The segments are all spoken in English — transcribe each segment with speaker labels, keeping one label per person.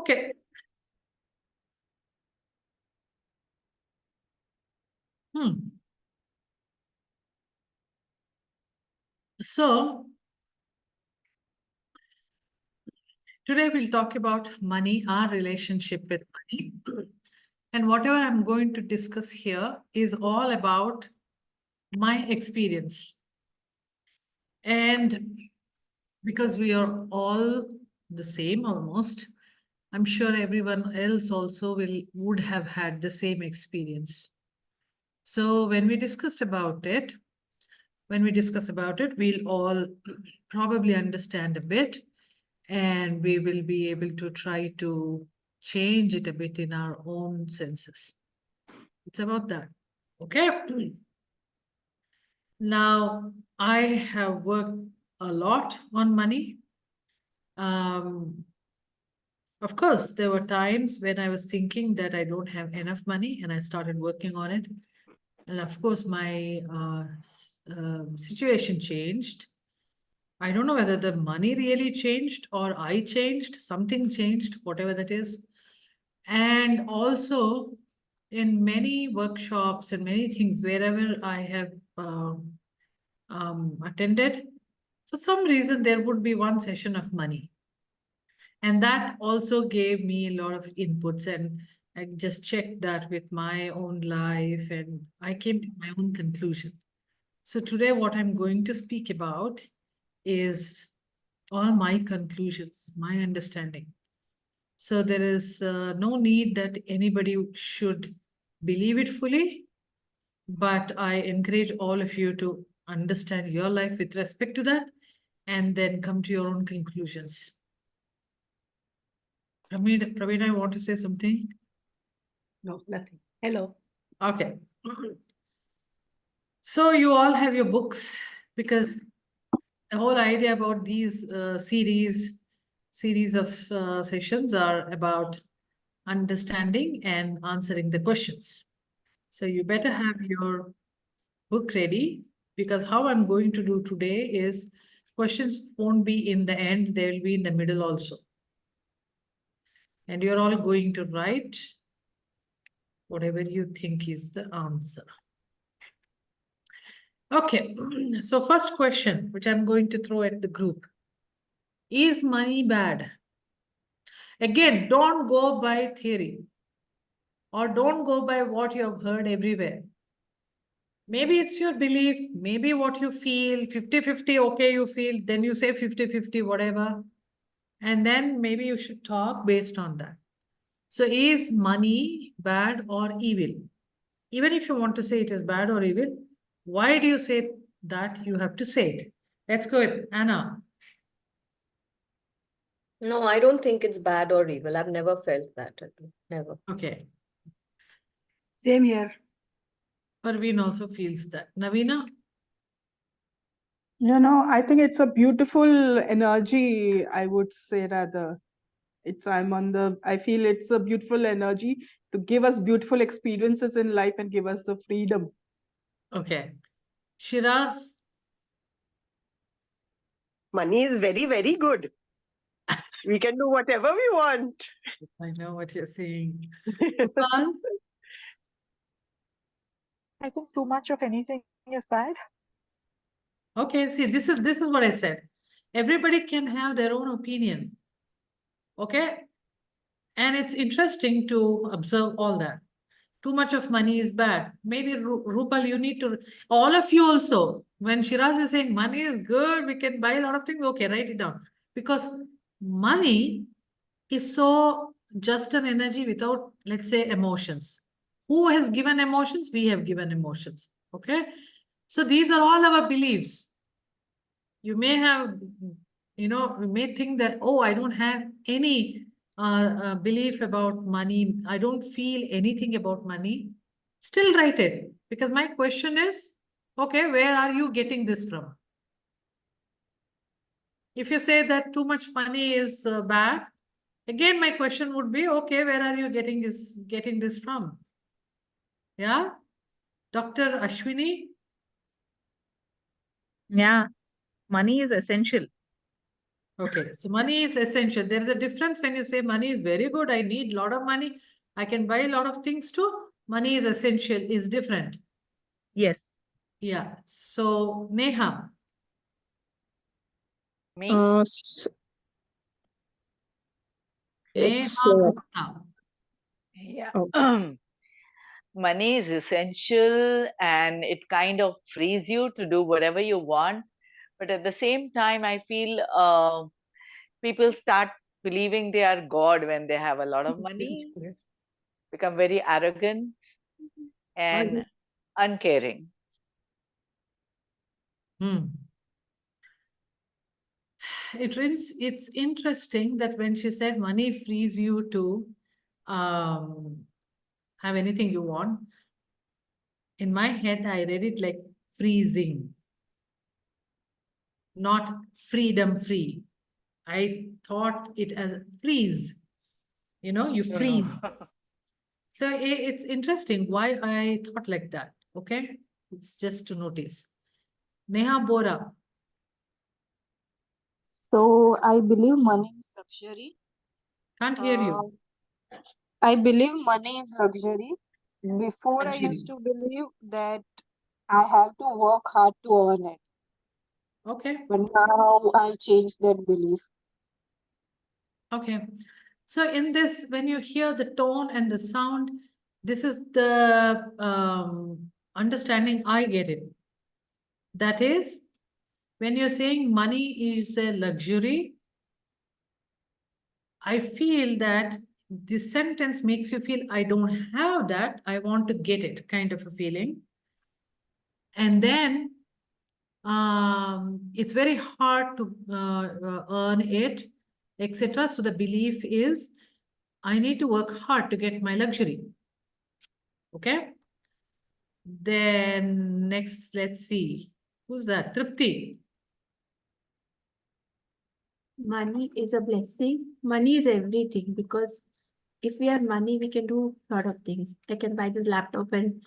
Speaker 1: Okay. So today we'll talk about money, our relationship with money. And whatever I'm going to discuss here is all about my experience. And because we are all the same almost, I'm sure everyone else also would have had the same experience. So when we discuss about it, we'll all probably understand a bit, and we will be able to try to change it a bit in our own senses. It's about that. Okay. Now, I have worked a lot on money. Of course, there were times when I was thinking that I don't have enough money and I started working on it. And of course, my situation changed. I don't know whether the money really changed or I changed, something changed, whatever that is. And also, in many workshops and many things, wherever I have attended, for some reason, there would be one session of money. And that also gave me a lot of inputs. And I just checked that with my own life and I came to my own conclusion. So today, what I'm going to speak about is all my conclusions, my understanding. So there is no need that anybody should believe it fully, but I encourage all of you to understand your life with respect to that and then come to your own conclusions. Praveen, I want to say something.
Speaker 2: No, nothing. Hello.
Speaker 1: Okay. So you all have your books, because the whole idea about these series of sessions are about understanding and answering the questions. So you better have your book ready, because how I'm going to do today is questions won't be in the end, they'll be in the middle also. And you're all going to write whatever you think is the answer. Okay, so first question, which I'm going to throw at the group. Is money bad? Again, don't go by theory or don't go by what you have heard everywhere. Maybe it's your belief, maybe what you feel, 50-50, okay, you feel, then you say 50-50, whatever. And then maybe you should talk based on that. So is money bad or evil? Even if you want to say it is bad or evil, why do you say that you have to say it? Let's go with Anna.
Speaker 2: No, I don't think it's bad or evil. I've never felt that. Never.
Speaker 1: Okay.
Speaker 3: Same here.
Speaker 1: Parveen also feels that. Navina?
Speaker 3: I think it's a beautiful energy, I would say rather. I feel it's a beautiful energy to give us beautiful experiences in life and give us the freedom.
Speaker 1: Okay. Shiraz?
Speaker 4: Money is very, very good. We can do whatever we want.
Speaker 1: I know what you're saying. Gopal?
Speaker 5: I think too much of anything is bad.
Speaker 1: Okay, see, this is what I said. Everybody can have their own opinion. Okay? And it's interesting to observe all that. Too much of money is bad. Maybe Rupal, you need to, all of you also, when Shiraz is saying money is good, we can buy a lot of things, okay, write it down. Because money is so just an energy without, let's say, emotions. Who has given emotions? We have given emotions. Okay? So these are all our beliefs. You may have, you may think that, oh, I don't have any belief about money. I don't feel anything about money. Still write it. Because my question is, okay, where are you getting this from? If you say that too much money is bad, again, my question would be, okay, where are you getting this from? Yeah? Dr.
Speaker 6: Yeah, money is essential.
Speaker 1: Okay, so money is essential. There is a difference when you say money is very good, I need a lot of money, I can buy a lot of things too. Money is essential is different.
Speaker 5: Yes.
Speaker 1: Yeah. So Neha,
Speaker 6: Me?
Speaker 1: Neha
Speaker 6: It's
Speaker 1: Gupta.
Speaker 6: Yeah.
Speaker 3: Okay.
Speaker 6: Money is essential and it kind of frees you to do whatever you want. But at the same time, I feel people start believing they are God when they have a lot of money, become very arrogant and uncaring.
Speaker 1: Hmm. It's interesting that when she said money frees you to have anything you want, in my head, I read it like freezing, not freedom free. I thought it as freeze. You know, you
Speaker 6: No,
Speaker 1: freeze.
Speaker 6: no.
Speaker 1: So it's interesting why I thought like that. Okay. It's just to notice. Neha Bora,
Speaker 7: So I believe money is luxury.
Speaker 1: can't hear
Speaker 7: Uh,
Speaker 1: you.
Speaker 7: I believe money is luxury. Before I
Speaker 1: Luxury.
Speaker 7: used to believe that I have to work hard to earn it,
Speaker 1: Okay.
Speaker 7: but now I've changed that belief.
Speaker 1: Okay. So in this, when you hear the tone and the sound, this is the understanding I get it. That is, when you're saying money is a luxury, I feel that this sentence makes you feel I don't have that, I want to get it, kind of a feeling. And then it's very hard to earn it, etc. So the belief is I need to work hard to get my luxury. Okay. Then next, let's see. Who's that? Tripti.
Speaker 8: Money is a blessing. Money is everything because if we have money, we can do a lot of things. I can buy this laptop and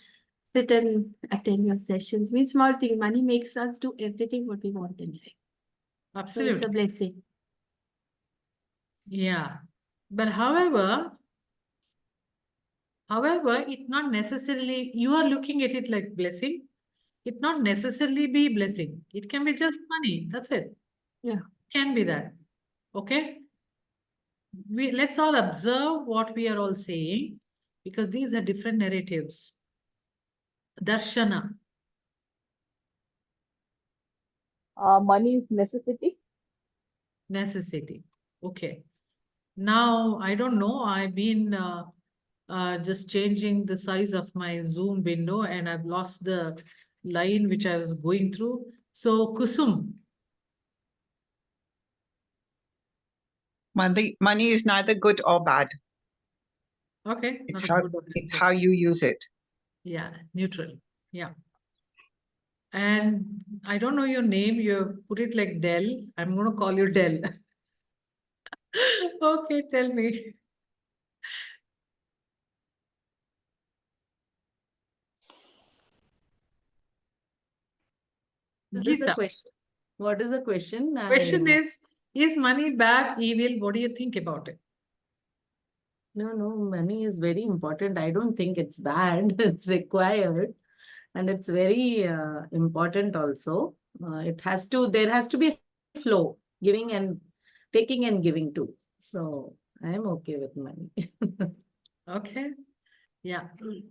Speaker 8: sit and attend your sessions. Means small thing. Money makes us do everything what we want in life. So it's a
Speaker 1: Absolutely.
Speaker 8: blessing.
Speaker 1: Yeah. But however, it not necessarily, you are looking at it like blessing. It not necessarily be blessing. It can be just money. That's it.
Speaker 8: Yeah.
Speaker 1: Can be that. Okay. Let's all observe what we are all saying because these are different narratives. Darshana.
Speaker 5: Money is necessity.
Speaker 1: Necessity. Okay. Now, I don't know. I've been just changing the size of my Zoom window and I've lost the line which I was going through. So, Kusum.
Speaker 9: Money is neither good or bad.
Speaker 1: Okay.
Speaker 9: It's
Speaker 1: Not a
Speaker 9: how
Speaker 1: good or
Speaker 9: it's
Speaker 1: bad.
Speaker 9: how you use it.
Speaker 1: Yeah. Neutral. Yeah. And I don't know your name. You put it like Del. I'm going to call you Del. Okay. Tell me.
Speaker 10: What is the
Speaker 1: Geeta.
Speaker 10: question? What is the question?
Speaker 1: Question is money bad, evil? What do you think about it?
Speaker 10: No, money is very important. I don't think it's bad. It's required. And it's very important also. There has to be a flow, giving and taking and giving too. So I'm okay with money.
Speaker 1: Okay. Yeah.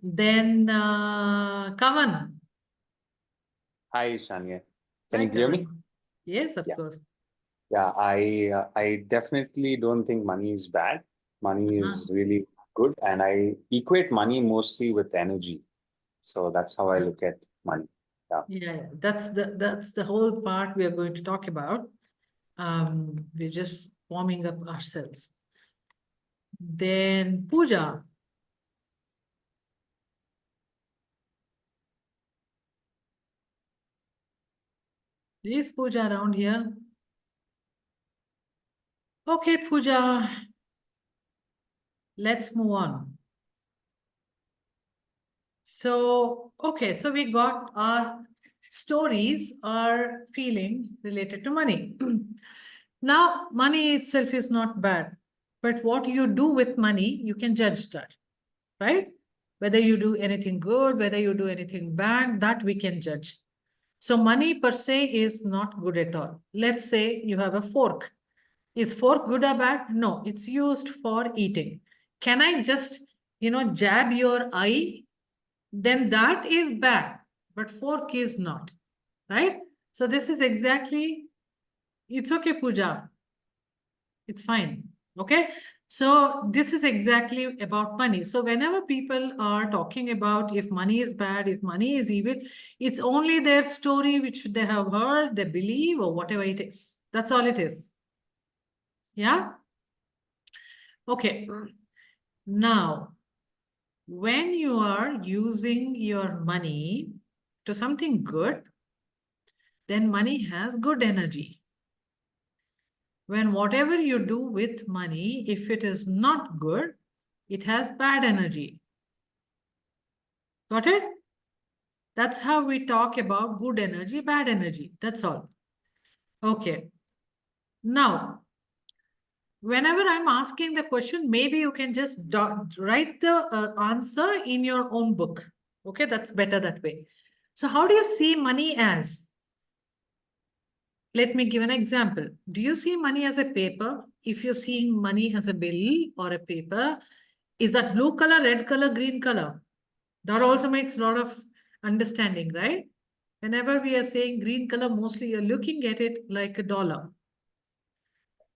Speaker 1: Then Kavan.
Speaker 11: Hi, Eshanye. Can
Speaker 1: Hi,
Speaker 11: you hear me?
Speaker 1: Kavan. Yes, of
Speaker 11: Yeah.
Speaker 1: course.
Speaker 11: Yeah, I definitely don't think money is bad. Money is really good, and I equate money mostly with energy. So that's how I look at money. Yeah.
Speaker 1: Yeah, that's the whole part we are going to talk about. We're just warming up ourselves. Then Pooja. Is Pooja around here? Okay, Pooja. Let's move on. So, okay, so we got our stories, our feeling related to money. Now, money itself is not bad, but what you do with money, you can judge that, right? Whether you do anything good, whether you do anything bad, that we can judge. So money per se is not good at all. Let's say you have a fork. Is fork good or bad? No, it's used for eating. Can I just, jab your eye? Then that is bad, but fork is not, right? So this is exactly, it's okay, Pooja. It's fine. Okay. So this is exactly about money. So whenever people are talking about if money is bad, if money is evil, it's only their story which they have heard, they believe, or whatever it is. That's all it is. Yeah. Okay. Now, when you are using your money to something good, then money has good energy. When whatever you do with money, if it is not good, it has bad energy. Got it? That's how we talk about good energy, bad energy. That's all. Okay. Now, whenever I'm asking the question, maybe you can just write the answer in your own book. Okay, that's better that way. So how do you see money as? Let me give an example. Do you see money as a paper? If you're seeing money as a bill or a paper, is that blue color, red color, green color? That also makes a lot of understanding, right? Whenever we are saying green color, mostly you're looking at it like a dollar.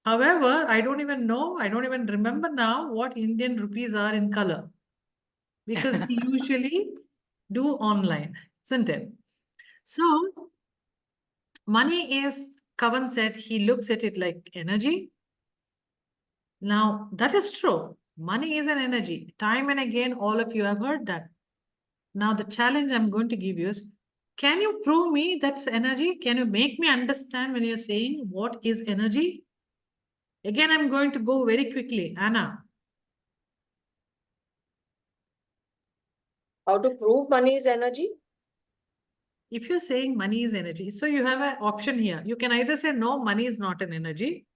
Speaker 1: However, I don't even know, I don't even remember now what Indian rupees are in color. Because we usually do online, isn't it? So, money is, Kavan said, he looks at it like energy. Now, that is true. Money is an energy. Time and again, all of you have heard that. Now, the challenge I'm going to give you is, can you prove me that's energy? Can you make me understand when you're saying what is energy? Again, I'm going to go very quickly. Anna.
Speaker 2: How to prove money is energy?
Speaker 1: If you're saying money is energy, so you have an option here. You can either say, no, money is not an energy.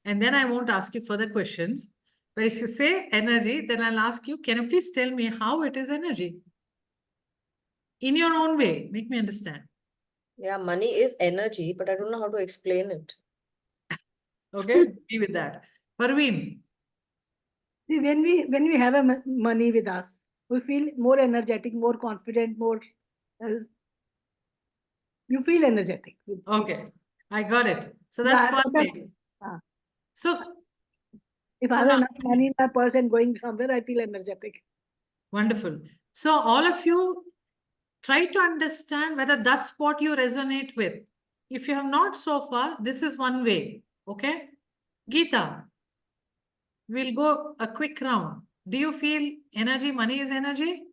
Speaker 1: And then I won't ask you further questions. But if you say energy, then I'll ask you, can you please tell me how it is energy? In your own way, make me understand.
Speaker 2: Yeah, money is energy, but I don't know how to explain it.
Speaker 1: Okay, be with that. Parveen.
Speaker 12: See, when we have a money with us, we feel more energetic, more confident, more. You feel energetic.
Speaker 1: Okay, I got it. So
Speaker 12: If I
Speaker 1: that's
Speaker 12: have
Speaker 1: one
Speaker 12: enough-
Speaker 1: way.
Speaker 12: Ah.
Speaker 1: So
Speaker 12: If I have enough money in my purse and going somewhere, I feel energetic.
Speaker 1: wonderful. So all of you try to understand whether that's what you resonate with. If you have not so far, this is one way. Okay. Geeta, we'll go a quick round. Do you feel energy, money is energy?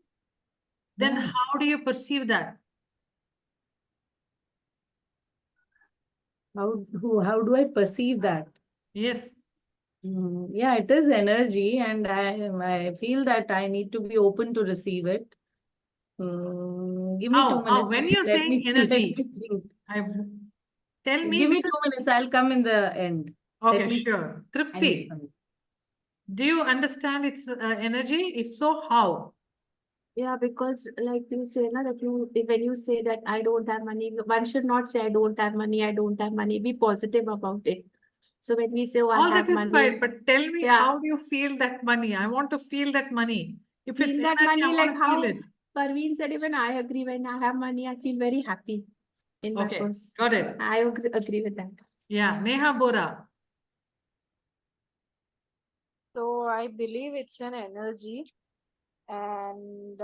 Speaker 1: Then
Speaker 10: Yeah.
Speaker 1: how do you perceive that?
Speaker 10: How do I perceive that?
Speaker 1: Yes.
Speaker 10: Yeah, it is energy, and I feel that I need to be open to receive it. Give me 2 minutes.
Speaker 1: When you're
Speaker 10: Let
Speaker 1: saying
Speaker 10: me
Speaker 1: energy,
Speaker 10: think.
Speaker 1: tell me
Speaker 10: Give me
Speaker 1: because
Speaker 10: 2 minutes. I'll come in the end.
Speaker 1: okay,
Speaker 10: Let me
Speaker 1: sure.
Speaker 10: think. I need
Speaker 1: Tripti,
Speaker 10: some-
Speaker 1: do you understand its energy? If so, how?
Speaker 8: Yeah, because like you say, na, that when you say that I don't have money, one should not say I don't have money, I don't have money. Be positive about it. So when we say, oh, I
Speaker 1: All
Speaker 8: have
Speaker 1: that is
Speaker 8: money,
Speaker 1: fine, but tell me
Speaker 8: yeah,
Speaker 1: how do you feel that money? I want to feel that money. If it's
Speaker 8: feel that
Speaker 1: energy, I
Speaker 8: money,
Speaker 1: want
Speaker 8: like
Speaker 1: to feel
Speaker 8: how
Speaker 1: it.
Speaker 8: Parveen said, even I agree. When I have money, I feel very happy in my
Speaker 1: Okay,
Speaker 8: purse.
Speaker 1: got it.
Speaker 8: I agree with that.
Speaker 1: Yeah, Neha Bora.
Speaker 7: So I believe it's an energy, and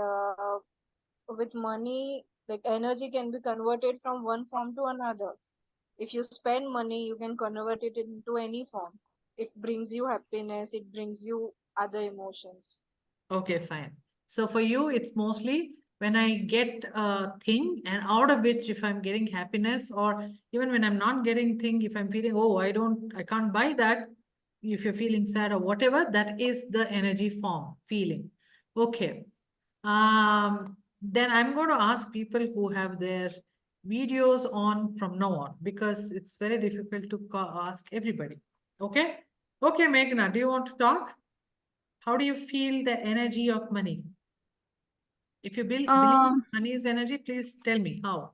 Speaker 7: with money, like energy can be converted from one form to another. If you spend money, you can convert it into any form. It brings you happiness, it brings you other emotions.
Speaker 1: Okay, fine. So for you, it's mostly when I get a thing and out of which if I'm getting happiness or even when I'm not getting thing, if I'm feeling, oh, I can't buy that. If you're feeling sad or whatever, that is the energy form, feeling. Okay. Then I'm going to ask people who have their videos on from now on because it's very difficult to ask everybody. Okay? Okay, Meghna, do you want to talk? How do you feel the energy of money? If you believe money is energy, please tell me how.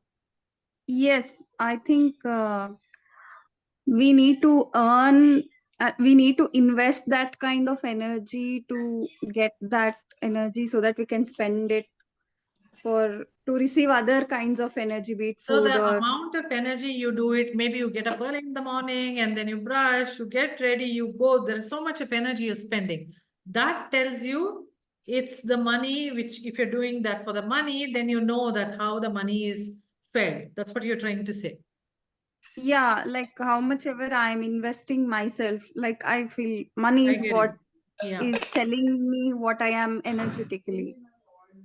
Speaker 13: Yes, I think we need to earn, we need to invest that kind of energy to get that energy so that we can spend it to receive other kinds of energy, be it
Speaker 1: So
Speaker 13: food
Speaker 1: the
Speaker 13: or.
Speaker 1: amount of energy you do it, maybe you get up early in the morning and then you brush, you get ready, you go. There's so much of energy you're spending. That tells you it's the money, which if you're doing that for the money, then you know that how the money is felt. That's what you're trying to say.
Speaker 13: Yeah, like how much ever I'm investing myself, like I feel money
Speaker 1: I
Speaker 13: is
Speaker 1: get
Speaker 13: what
Speaker 1: it. Yeah.
Speaker 13: is telling me what I am energetically.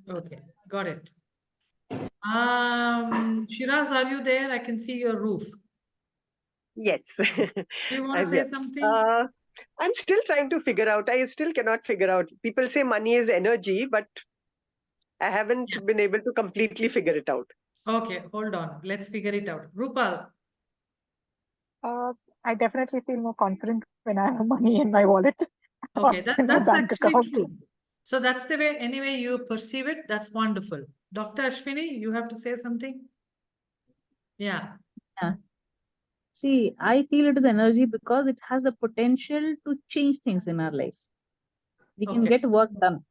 Speaker 1: Okay, got it. Shiraz, are you there? I can see your roof.
Speaker 4: Yes.
Speaker 1: Do you want to
Speaker 4: I'm
Speaker 1: say
Speaker 4: here.
Speaker 1: something?
Speaker 4: I'm still trying to figure out. I still cannot figure out. People say money is energy, but I haven't been able to completely figure it out.
Speaker 1: Okay, hold on. Let's figure it out. Rupal.
Speaker 14: I definitely feel more confident when I have money in my wallet or
Speaker 1: Okay,
Speaker 14: in my
Speaker 1: that's
Speaker 14: bank
Speaker 1: actually
Speaker 14: account.
Speaker 1: true. So that's the way, anyway, you perceive it. That's wonderful. Dr. Ashwini, you have to say something? Yeah.
Speaker 5: Yeah. See, I feel it is energy because it has the potential to change things in our life. We can
Speaker 1: Okay.
Speaker 5: get work done.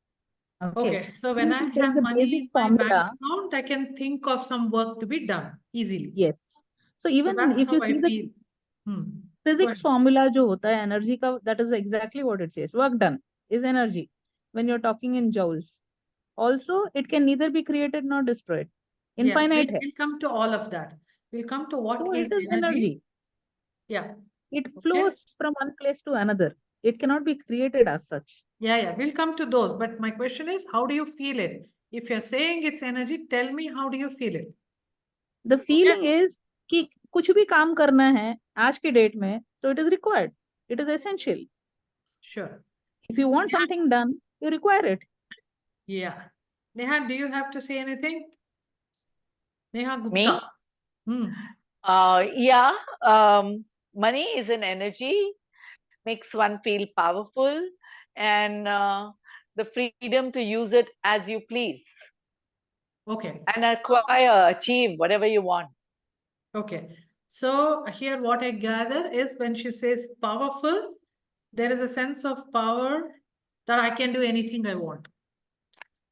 Speaker 1: Okay. So when I
Speaker 5: If there is
Speaker 1: have
Speaker 5: a
Speaker 1: money
Speaker 5: basic
Speaker 1: in my bank
Speaker 5: formula,
Speaker 1: account, I can think of some work to be done easily.
Speaker 5: yes. So
Speaker 1: So
Speaker 5: even
Speaker 1: that's
Speaker 5: if
Speaker 1: how
Speaker 5: you
Speaker 1: I
Speaker 5: see the
Speaker 1: feel. Go
Speaker 5: physics
Speaker 1: ahead.
Speaker 5: formula जो होता है energy का, that is exactly what it says. Work done is energy when you're talking in joules. Also, it can neither be created nor destroyed.
Speaker 1: Yeah,
Speaker 5: Infinite hai.
Speaker 1: we'll come to all of that. We'll come to what
Speaker 5: So
Speaker 1: is
Speaker 5: it is
Speaker 1: energy.
Speaker 5: energy.
Speaker 1: Yeah.
Speaker 5: It
Speaker 1: Okay.
Speaker 5: flows from one place to another. It cannot be created as such.
Speaker 1: Yeah, we'll come to those. But my question is, how do you feel it? If you're saying it's energy, tell me how do you feel it?
Speaker 5: The feeling is कि कुछ भी काम करना है आज के date में, so it is required. It is essential.
Speaker 1: Sure.
Speaker 5: If you want something done, you require it.
Speaker 1: Yeah. Neha, do you have to say anything? Neha Gupta.
Speaker 6: Me?
Speaker 1: Hmm.
Speaker 6: Yeah, money is an energy, makes one feel powerful, and the freedom to use it as you please.
Speaker 1: Okay.
Speaker 6: And acquire, achieve whatever you want.
Speaker 1: Okay. So here what I gather is when she says powerful, there is a sense of power that I can do anything I want.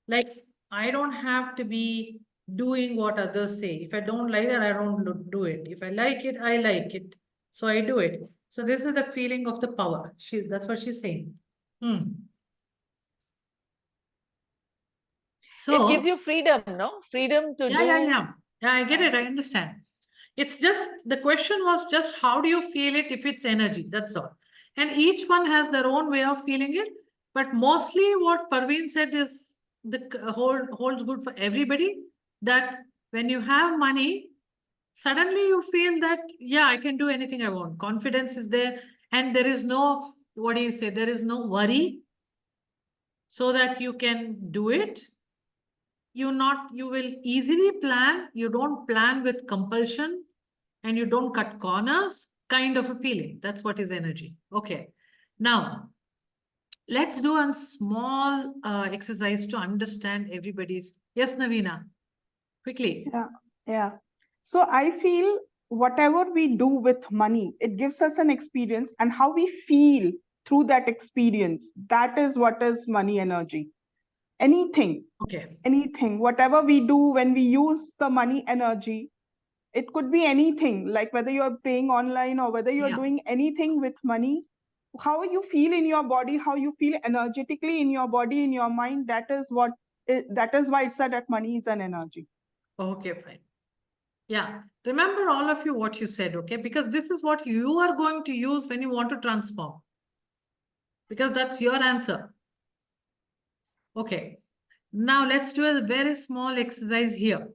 Speaker 1: Like I don't have to be doing what others say. If I don't like it, I don't do it. If I like it, I like it. So I do it. So this is the feeling of the power. That's what she's saying. So
Speaker 6: it gives you freedom, no? Freedom to do.
Speaker 1: Yeah, I get it. I understand. It's just the question was just how do you feel it if it's energy? That's all. And each one has their own way of feeling it. But mostly what Parveen said is the holds good for everybody, that when you have money, suddenly you feel that, yeah, I can do anything I want. Confidence is there. And there is no, what do you say? There is no worry so that you can do it. You will easily plan. You don't plan with compulsion and you don't cut corners, kind of a feeling. That's what is energy. Okay. Now, let's do a small exercise to understand everybody's. Yes, Navina, quickly.
Speaker 3: Yeah. So I feel whatever we do with money, it gives us an experience, and how we feel through that experience, that is what is money energy. Anything, whatever we do when we use the money energy, it could be anything, like whether you're paying online or whether you're doing anything with money, how you feel in your body, how you feel energetically in your body, in your mind, that is why it's said that money is an energy.
Speaker 1: Okay, fine. Yeah, remember all of you what you said, okay? Because this is what you are going to use when you want to transform. Because that's your answer. Okay. Now let's do a very small exercise here.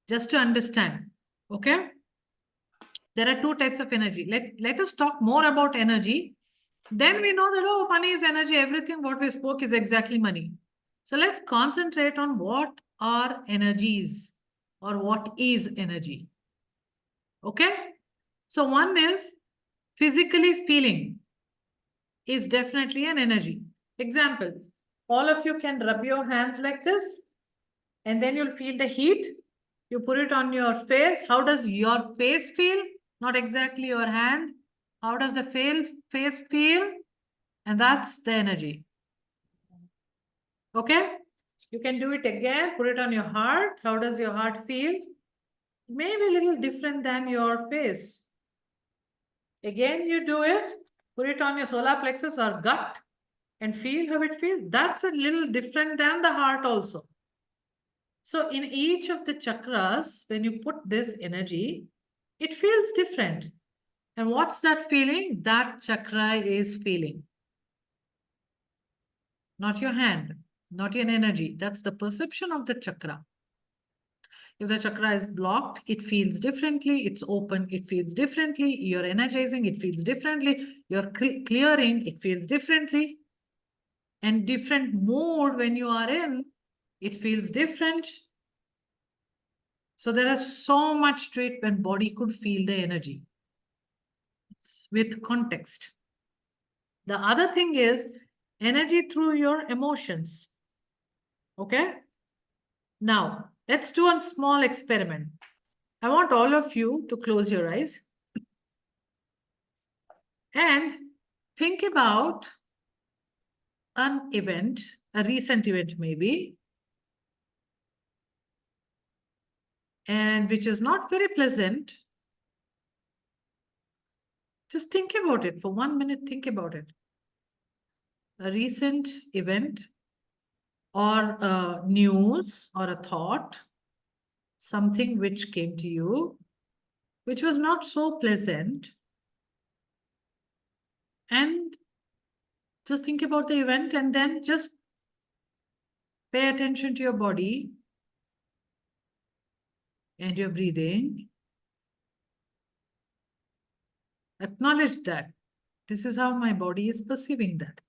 Speaker 1: Just to understand. Okay? There are two types of energy. Let us talk more about energy. Then we know that, oh, money is energy. Everything what we spoke is exactly money. So let's concentrate on what are energies. or what is energy. Okay? So one is physically feeling is definitely an energy. Example, all of you can rub your hands like this and then you'll feel the heat. You put it on your face. How does your face feel? Not exactly your hand. How does the face feel? And that's the energy. Okay? You can do it again. Put it on your heart. How does your heart feel? Maybe a little different than your face. Again, you do it. Put it on your solar plexus or gut and feel how it feels. That's a little different than the heart also. So in each of the chakras, when you put this energy, it feels different. And what's that feeling? That chakra is feeling. Not your hand, not your energy. That's the perception of the chakra. If the chakra is blocked, it feels differently. It's open, it feels differently. You're energizing, it feels differently. You're clearing, it feels differently. And different mode when you are in, it feels different. So there is so much to it when body could feel the energy. It's with context. The other thing is energy through your emotions. Okay? Now, let's do a small experiment. I want all of you to close your eyes and think about an event, a recent event maybe, and which is not very pleasant. Just think about it for 1 minute. Think about it. A recent event or a news or a thought, something which came to you, which was not so pleasant. And just think about the event and then just pay attention to your body and your breathing. Acknowledge that. This is how my body is perceiving that.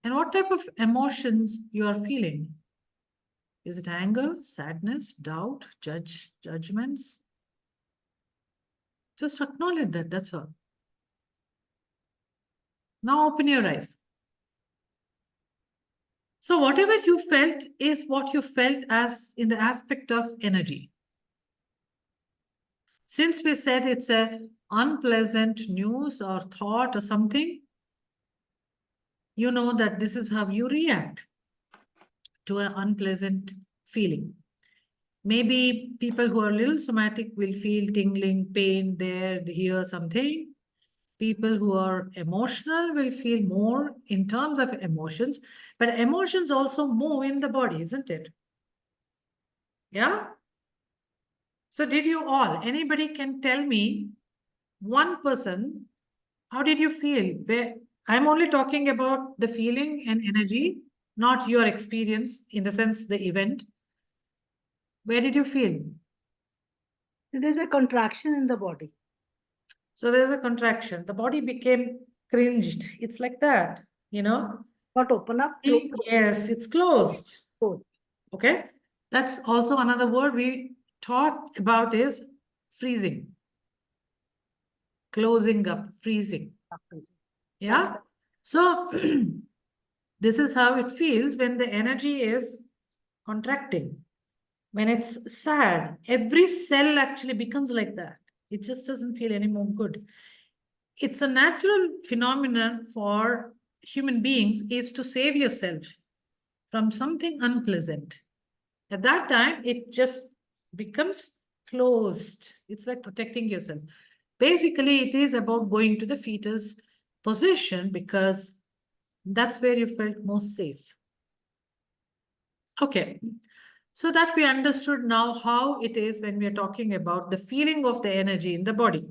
Speaker 1: And what type of emotions you are feeling? Is it anger, sadness, doubt, judgments? Just acknowledge that, that's all. Now open your eyes. So whatever you felt is what you felt as in the aspect of energy. Since we said it's a unpleasant news or thought or something, you know that this is how you react to an unpleasant feeling. Maybe people who are a little somatic will feel tingling, pain there, here, something. People who are emotional will feel more in terms of emotions, but emotions also move in the body, isn't it? Yeah? So did you all, anybody can tell me, one person, how did you feel? I'm only talking about the feeling and energy, not your experience in the sense the event. Where did you feel?
Speaker 12: There's a contraction in the body.
Speaker 1: So there's a contraction. The body became cringed. It's like that, you know?
Speaker 12: Not open up.
Speaker 1: Yes, it's closed.
Speaker 12: Closed.
Speaker 1: Okay. That's also another word we talked about is freezing. Closing up, freezing. Yeah. So this is how it feels when the energy is contracting. When it's sad, every cell actually becomes like that. It just doesn't feel any more good. It's a natural phenomenon for human beings is to save yourself from something unpleasant. At that time, it just becomes closed. It's like protecting yourself. Basically, it is about going to the fetus position because that's where you felt most safe. Okay. So that we understood now how it is when we are talking about the feeling of the energy in the body.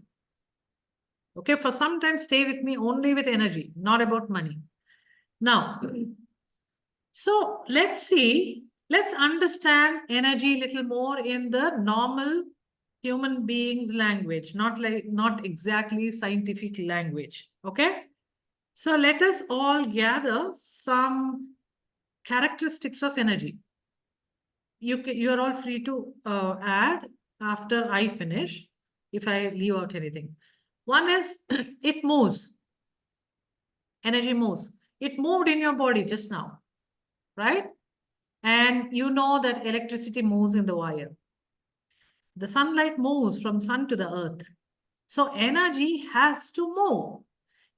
Speaker 1: Okay, for some time, stay with me only with energy, not about money. Now, so let's see, let's understand energy a little more in the normal human beings language, not exactly scientific language. Okay, so let us all gather some characteristics of energy. you're all free to add after I finish, if I leave out anything. One is it moves. Energy moves. It moved in your body just now, right? And you know that electricity moves in the wire. The sunlight moves from sun to the earth. So energy has to move.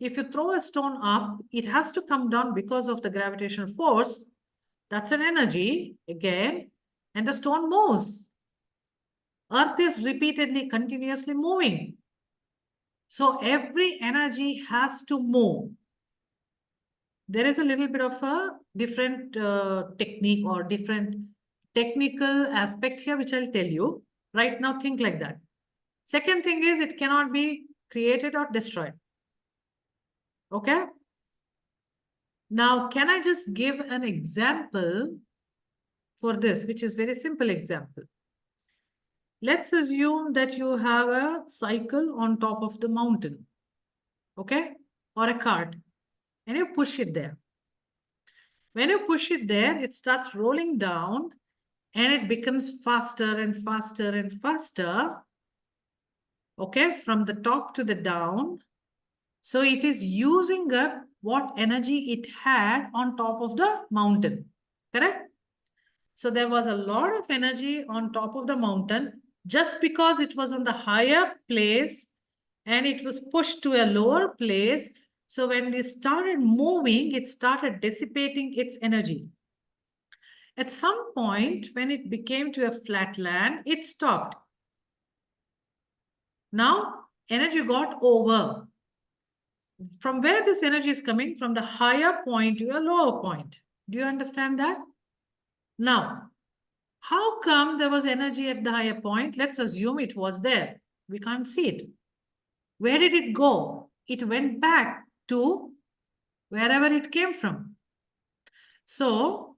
Speaker 1: If you throw a stone up, it has to come down because of the gravitational force. That's an energy again, and the stone moves. Earth is repeatedly, continuously moving. So every energy has to move. There is a little bit of a different technique or different technical aspect here, which I'll tell you. Right now, think like that. Second thing is it cannot be created or destroyed. Okay? Now, can I just give an example for this, which is very simple example. Let's assume that you have a cycle on top of the mountain, okay? Or a cart, and you push it there. When you push it there, it starts rolling down and it becomes faster and faster and faster, okay, from the top to the down. So it is using up what energy it had on top of the mountain, correct? So there was a lot of energy on top of the mountain just because it was on the higher place and it was pushed to a lower place. So when it started moving, it started dissipating its energy. At some point, when it became to a flat land, it stopped. Now, energy got over. From where this energy is coming? From the higher point to a lower point. Do you understand that? Now, how come there was energy at the higher point? Let's assume it was there. We can't see it. Where did it go? It went back to wherever it came from. So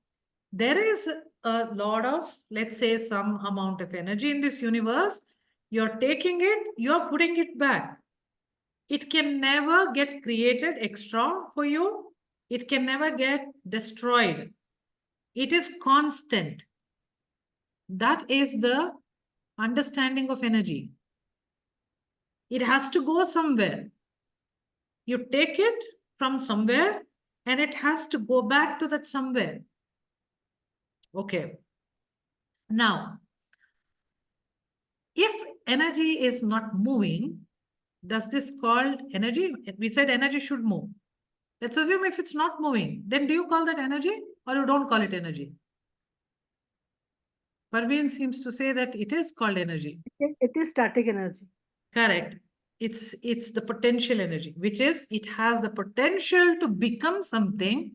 Speaker 1: there is a lot of, let's say, some amount of energy in this universe. You're taking it, you're putting it back. It can never get created extra for you. It can never get destroyed. It is constant. That is the understanding of energy. It has to go somewhere. You take it from somewhere and it has to go back to that somewhere. Okay. Now, if energy is not moving, does this called energy? We said energy should move. Let's assume if it's not moving, then do you call that energy or you don't call it energy? Parveen seems to say that it is called energy.
Speaker 12: It is static energy.
Speaker 1: Correct. It's the potential energy, which is it has the potential to become something,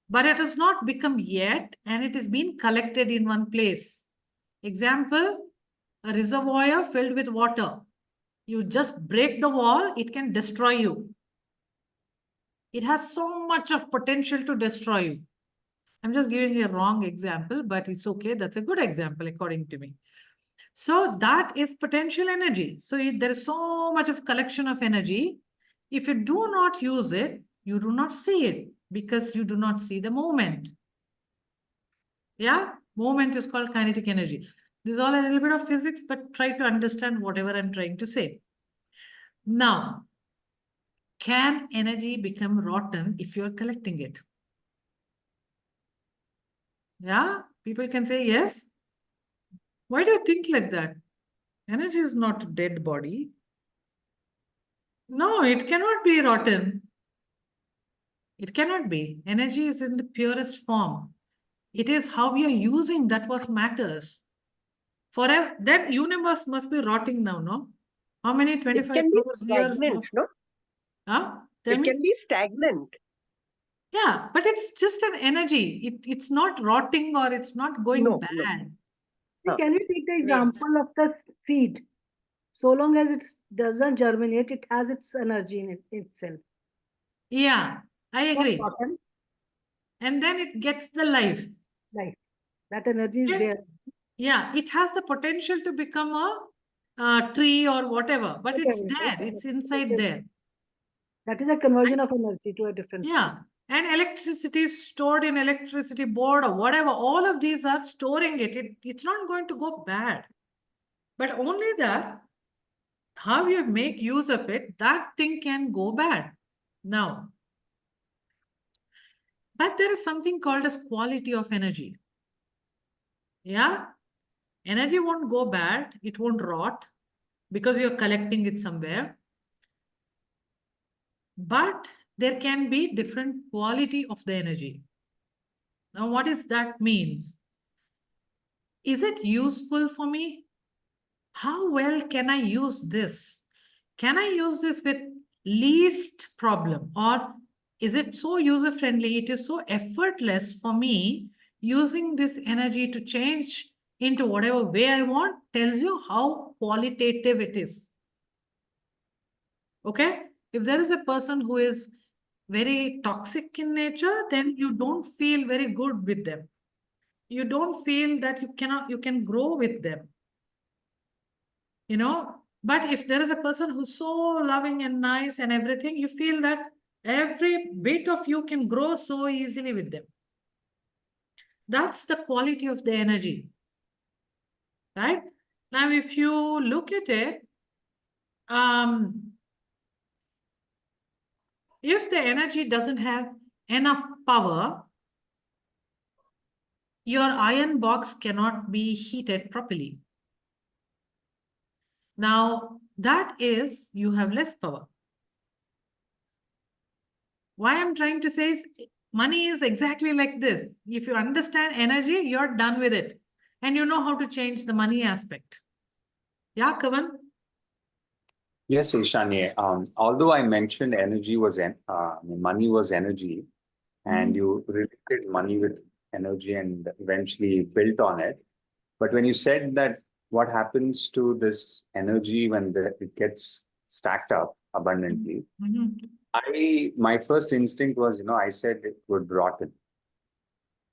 Speaker 1: but it has not become yet, and it is being collected in one place. Example, a reservoir filled with water. You just break the wall, it can destroy you. It has so much of potential to destroy you. I'm just giving you a wrong example, but it's okay. That's a good example according to me. So that is potential energy. So there is so much of collection of energy. If you do not use it, you do not see it because you do not see the movement. Yeah, movement is called kinetic energy. This is all a little bit of physics, but try to understand whatever I'm trying to say. Now, can energy become rotten if you're collecting it? Yeah, people can say yes. Why do you think like that? Energy is not a dead body. No, it cannot be rotten. It cannot be. Energy is in the purest form. It is how we are using that what matters. Forever, that universe must be rotting now, no? How many 25
Speaker 4: It can be
Speaker 1: crores years?
Speaker 4: stagnant, no?
Speaker 1: Huh? Tell
Speaker 4: It
Speaker 1: me.
Speaker 4: can be stagnant.
Speaker 1: Yeah, but it's just an energy. It's not rotting or it's not going
Speaker 4: No,
Speaker 1: bad.
Speaker 4: no.
Speaker 12: Can you take the example of the seed? So long as it doesn't germinate, it has its energy in itself.
Speaker 1: Yeah, I
Speaker 12: It's not
Speaker 1: agree.
Speaker 12: rotten.
Speaker 1: And then it gets the life.
Speaker 12: Life. That energy is
Speaker 1: Okay.
Speaker 12: there.
Speaker 1: Yeah, it has the potential to become a tree or whatever, but it's
Speaker 12: Whatever,
Speaker 1: there.
Speaker 12: whatever,
Speaker 1: It's inside
Speaker 12: whatever.
Speaker 1: there.
Speaker 12: That is a conversion of energy to a different.
Speaker 1: Yeah, And electricity is stored in electricity board or whatever. All of these are storing it. It's not going to go bad. But only that, how you make use of it, that thing can go bad. Now, but there is something called as quality of energy. Yeah? Energy won't go bad. It won't rot because you're collecting it somewhere. But there can be different quality of the energy. Now, what does that means? Is it useful for me? How well can I use this? Can I use this with least problem? Or is it so user-friendly? It is so effortless for me using this energy to change into whatever way I want, tells you how qualitative it is. Okay? If there is a person who is very toxic in nature, then you don't feel very good with them. You don't feel that you can grow with them. You know, but if there is a person who's so loving and nice and everything, you feel that every bit of you can grow so easily with them. That's the quality of the energy, right? Now, if you look at it, if the energy doesn't have enough power, your iron box cannot be heated properly. Now, that is, you have less power. Why I'm trying to say is, money is exactly like this. If you understand energy, you're done with it. And you know how to change the money aspect. Yeah, Kavan?
Speaker 11: Yes, Eshanye. Although I mentioned money was energy, and you related money with energy and eventually built on it. But when you said that what happens to this energy when it gets stacked up abundantly, my first instinct was, I said it would rotten,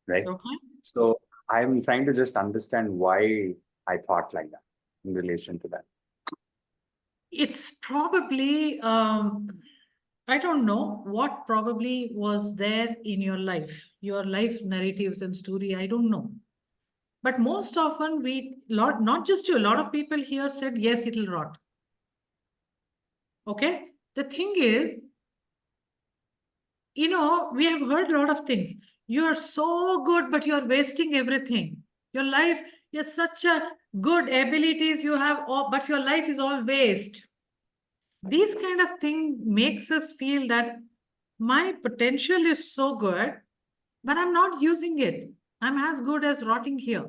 Speaker 11: right?
Speaker 1: Okay.
Speaker 11: So I'm trying to just understand why I thought like that in relation to that.
Speaker 1: It's probably, I don't know what probably was there in your life narratives and story. I don't know. But most often not just you, a lot of people here said, yes, it'll rot. Okay. The thing is, we have heard a lot of things. You are so good, but you're wasting everything. Your life, you're such a good abilities you have, but your life is all waste. These kind of thing makes us feel that my potential is so good, but I'm not using it. I'm as good as rotting here.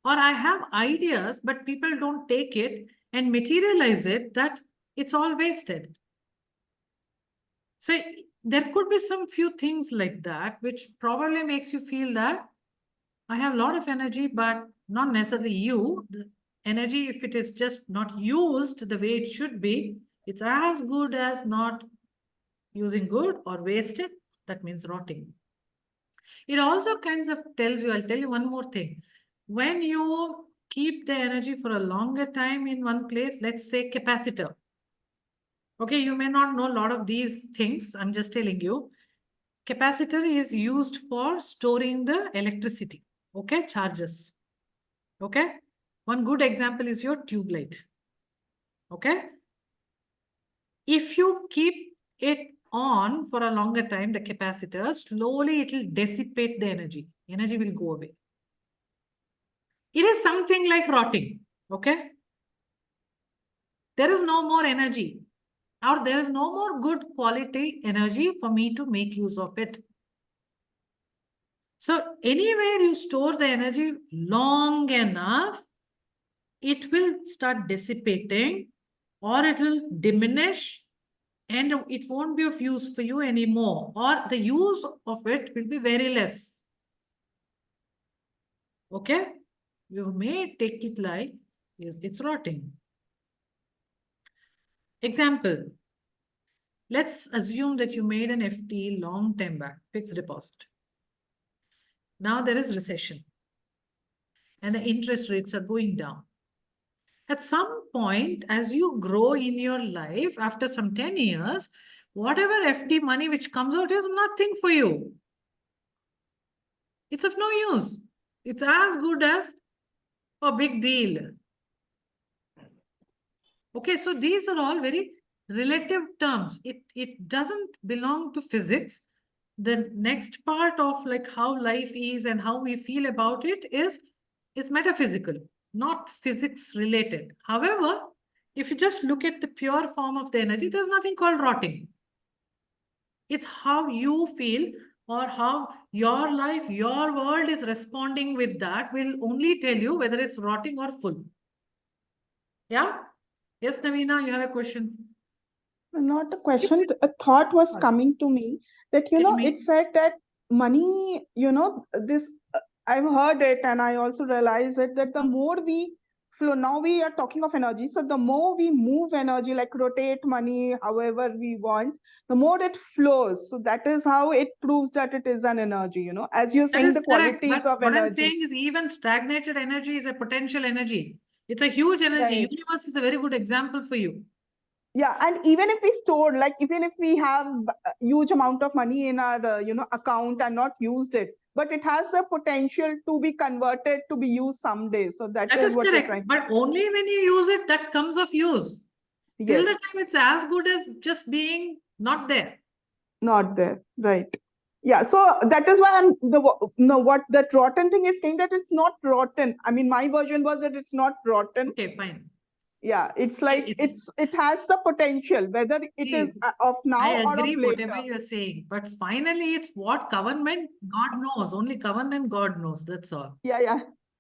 Speaker 1: Or I have ideas, but people don't take it and materialize it, that it's all wasted. So there could be some few things like that, which probably makes you feel that I have a lot of energy, but not necessarily you. The energy, if it is just not used the way it should be, it's as good as not using good or wasted. That means rotting. It also kinds of tells you, I'll tell you one more thing. When you keep the energy for a longer time in one place, let's say capacitor. Okay, you may not know a lot of these things. I'm just telling you. Capacitor is used for storing the electricity. Okay, charges. Okay, one good example is your tube light. Okay, if you keep it on for a longer time, the capacitor, slowly it will dissipate the energy. Energy will go away. It is something like rotting. Okay, there is no more energy, or there is no more good quality energy for me to make use of it. So anywhere you store the energy long enough, it will start dissipating, or it will diminish, and it won't be of use for you anymore, or the use of it will be very less. Okay? You may take it like, yes, it's rotting. Example. Let's assume that you made an FD long time back, fixed deposit. Now there is recession and the interest rates are going down. At some point, as you grow in your life, after some 10 years, whatever FD money which comes out is nothing for you. It's of no use. It's as good as a big deal. Okay, so these are all very relative terms. It doesn't belong to physics. The next part of like how life is and how we feel about it is metaphysical, not physics related. However, if you just look at the pure form of the energy, there's nothing called rotting. It's how you feel or how your life, your world is responding with that will only tell you whether it's rotting or full. Yeah? Yes, Navina, you have a question.
Speaker 3: Not a question, a thought was coming to me that,
Speaker 1: Tell me.
Speaker 3: it said that money, this, I've heard it and I also realize it that the more we flow, now we are talking of energy. So the more we move energy, like rotate money however we want, the more it flows. So that is how it proves that it is an energy, as you're
Speaker 1: That
Speaker 3: saying
Speaker 1: is
Speaker 3: the
Speaker 1: correct.
Speaker 3: qualities
Speaker 1: But
Speaker 3: of
Speaker 1: what I'm
Speaker 3: energy.
Speaker 1: saying is even stagnated energy is a potential energy. It's a huge energy.
Speaker 3: Right.
Speaker 1: Universe is a very good example for you.
Speaker 3: Yeah, and even if we store, like even if we have a huge amount of money in our account and not used it, but it has the potential to be converted to be used someday. So that
Speaker 1: That
Speaker 3: is
Speaker 1: is
Speaker 3: what we're
Speaker 1: correct.
Speaker 3: trying.
Speaker 1: But only when you use it, that comes of use. Till the
Speaker 3: Yes,
Speaker 1: time it's as good as just being not there.
Speaker 3: not there, right? Yeah, so that is why I'm what that rotten thing is saying, that it's not rotten. I mean, my version was that it's not rotten.
Speaker 1: Okay, fine.
Speaker 3: Yeah, it's like it has the potential, whether it is of
Speaker 1: I
Speaker 3: now or of
Speaker 1: agree
Speaker 3: later.
Speaker 1: whatever you're saying, but finally it's what government God knows. Only government God knows. That's all.
Speaker 3: Yeah.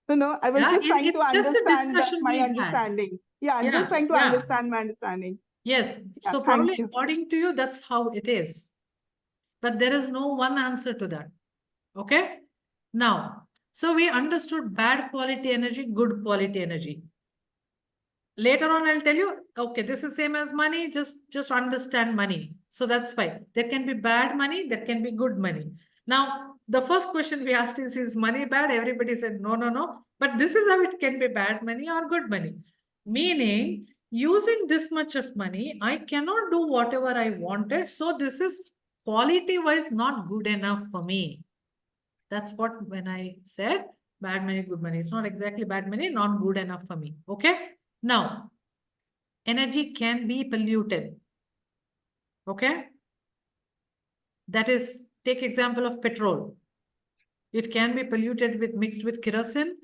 Speaker 3: No, I was
Speaker 1: Yeah,
Speaker 3: just trying to
Speaker 1: it's just a
Speaker 3: understand
Speaker 1: discussion
Speaker 3: my
Speaker 1: we had.
Speaker 3: understanding. Yeah, I'm
Speaker 1: Yeah,
Speaker 3: just trying to
Speaker 1: yeah.
Speaker 3: understand my understanding.
Speaker 1: Yes.
Speaker 3: Yeah,
Speaker 1: So
Speaker 3: thank
Speaker 1: probably
Speaker 3: you.
Speaker 1: according to you, that's how it is. But there is no one answer to that. Okay. Now, so we understood bad quality energy, good quality energy. Later on, I'll tell you, okay, this is same as money, just understand money. So that's fine. There can be bad money, there can be good money. Now, the first question we asked is money bad? Everybody said, no. But this is how it can be bad money or good money. Meaning, using this much of money, I cannot do whatever I wanted. So this is quality-wise not good enough for me. That's what when I said bad money, good money. It's not exactly bad money, not good enough for me. Okay? Now, energy can be polluted. Okay? That is, take example of petrol. It can be polluted with mixed with kerosene,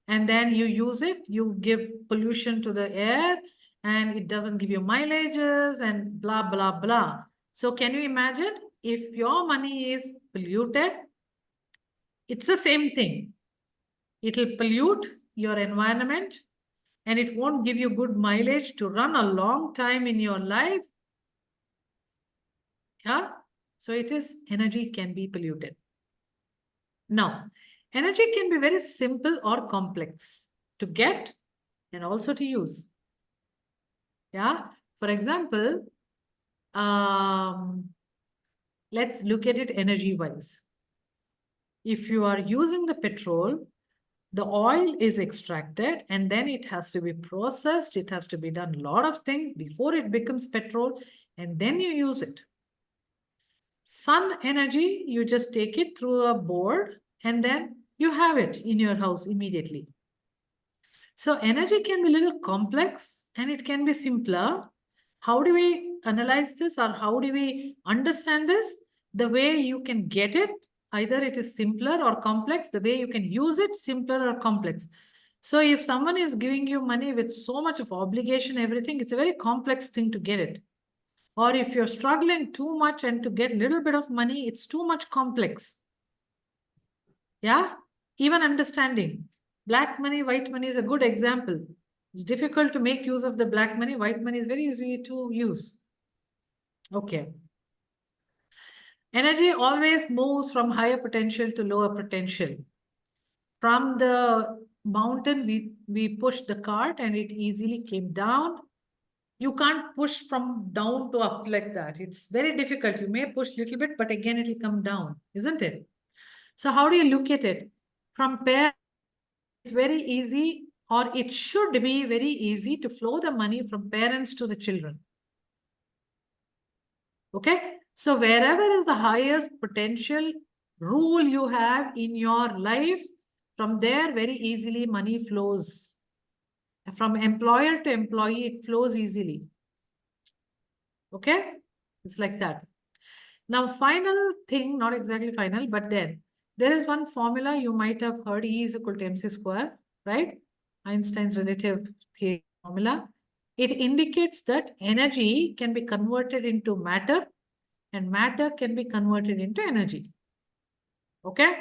Speaker 1: and then you use it, you give pollution to the air, and it doesn't give you mileages and blah, blah, blah. So can you imagine if your money is polluted? It's the same thing. It'll pollute your environment and it won't give you good mileage to run a long time in your life. Yeah. So it is energy can be polluted. Now, energy can be very simple or complex to get and also to use. Yeah. For example, let's look at it energy-wise. If you are using the petrol, the oil is extracted and then it has to be processed. It has to be done a lot of things before it becomes petrol and then you use it. Sun energy, you just take it through a board and then you have it in your house immediately. So energy can be a little complex and it can be simpler. How do we analyze this or how do we understand this? The way you can get it, either it is simpler or complex, the way you can use it, simpler or complex. So if someone is giving you money with so much of obligation, everything, it's a very complex thing to get it. Or if you're struggling too much and to get a little bit of money, it's too much complex. Yeah, even understanding. Black money, white money is a good example. It's difficult to make use of the black money. White money is very easy to use. Okay. Energy always moves from higher potential to lower potential. From the mountain, we pushed the cart and it easily came down. You can't push from down to up like that. It's very difficult. You may push a little bit, but again, it will come down, isn't it? So how do you look at it? From pair, it's very easy, or it should be very easy to flow the money from parents to the children. Okay, so wherever is the highest potential rule you have in your life, from there very easily money flows. From employer to employee, it flows easily. Okay, it's like that. Now, final thing, not exactly final, but then there is one formula you might have heard, E is equal to mc square, right? Einstein's relative theory formula. It indicates that energy can be converted into matter and matter can be converted into energy. Okay?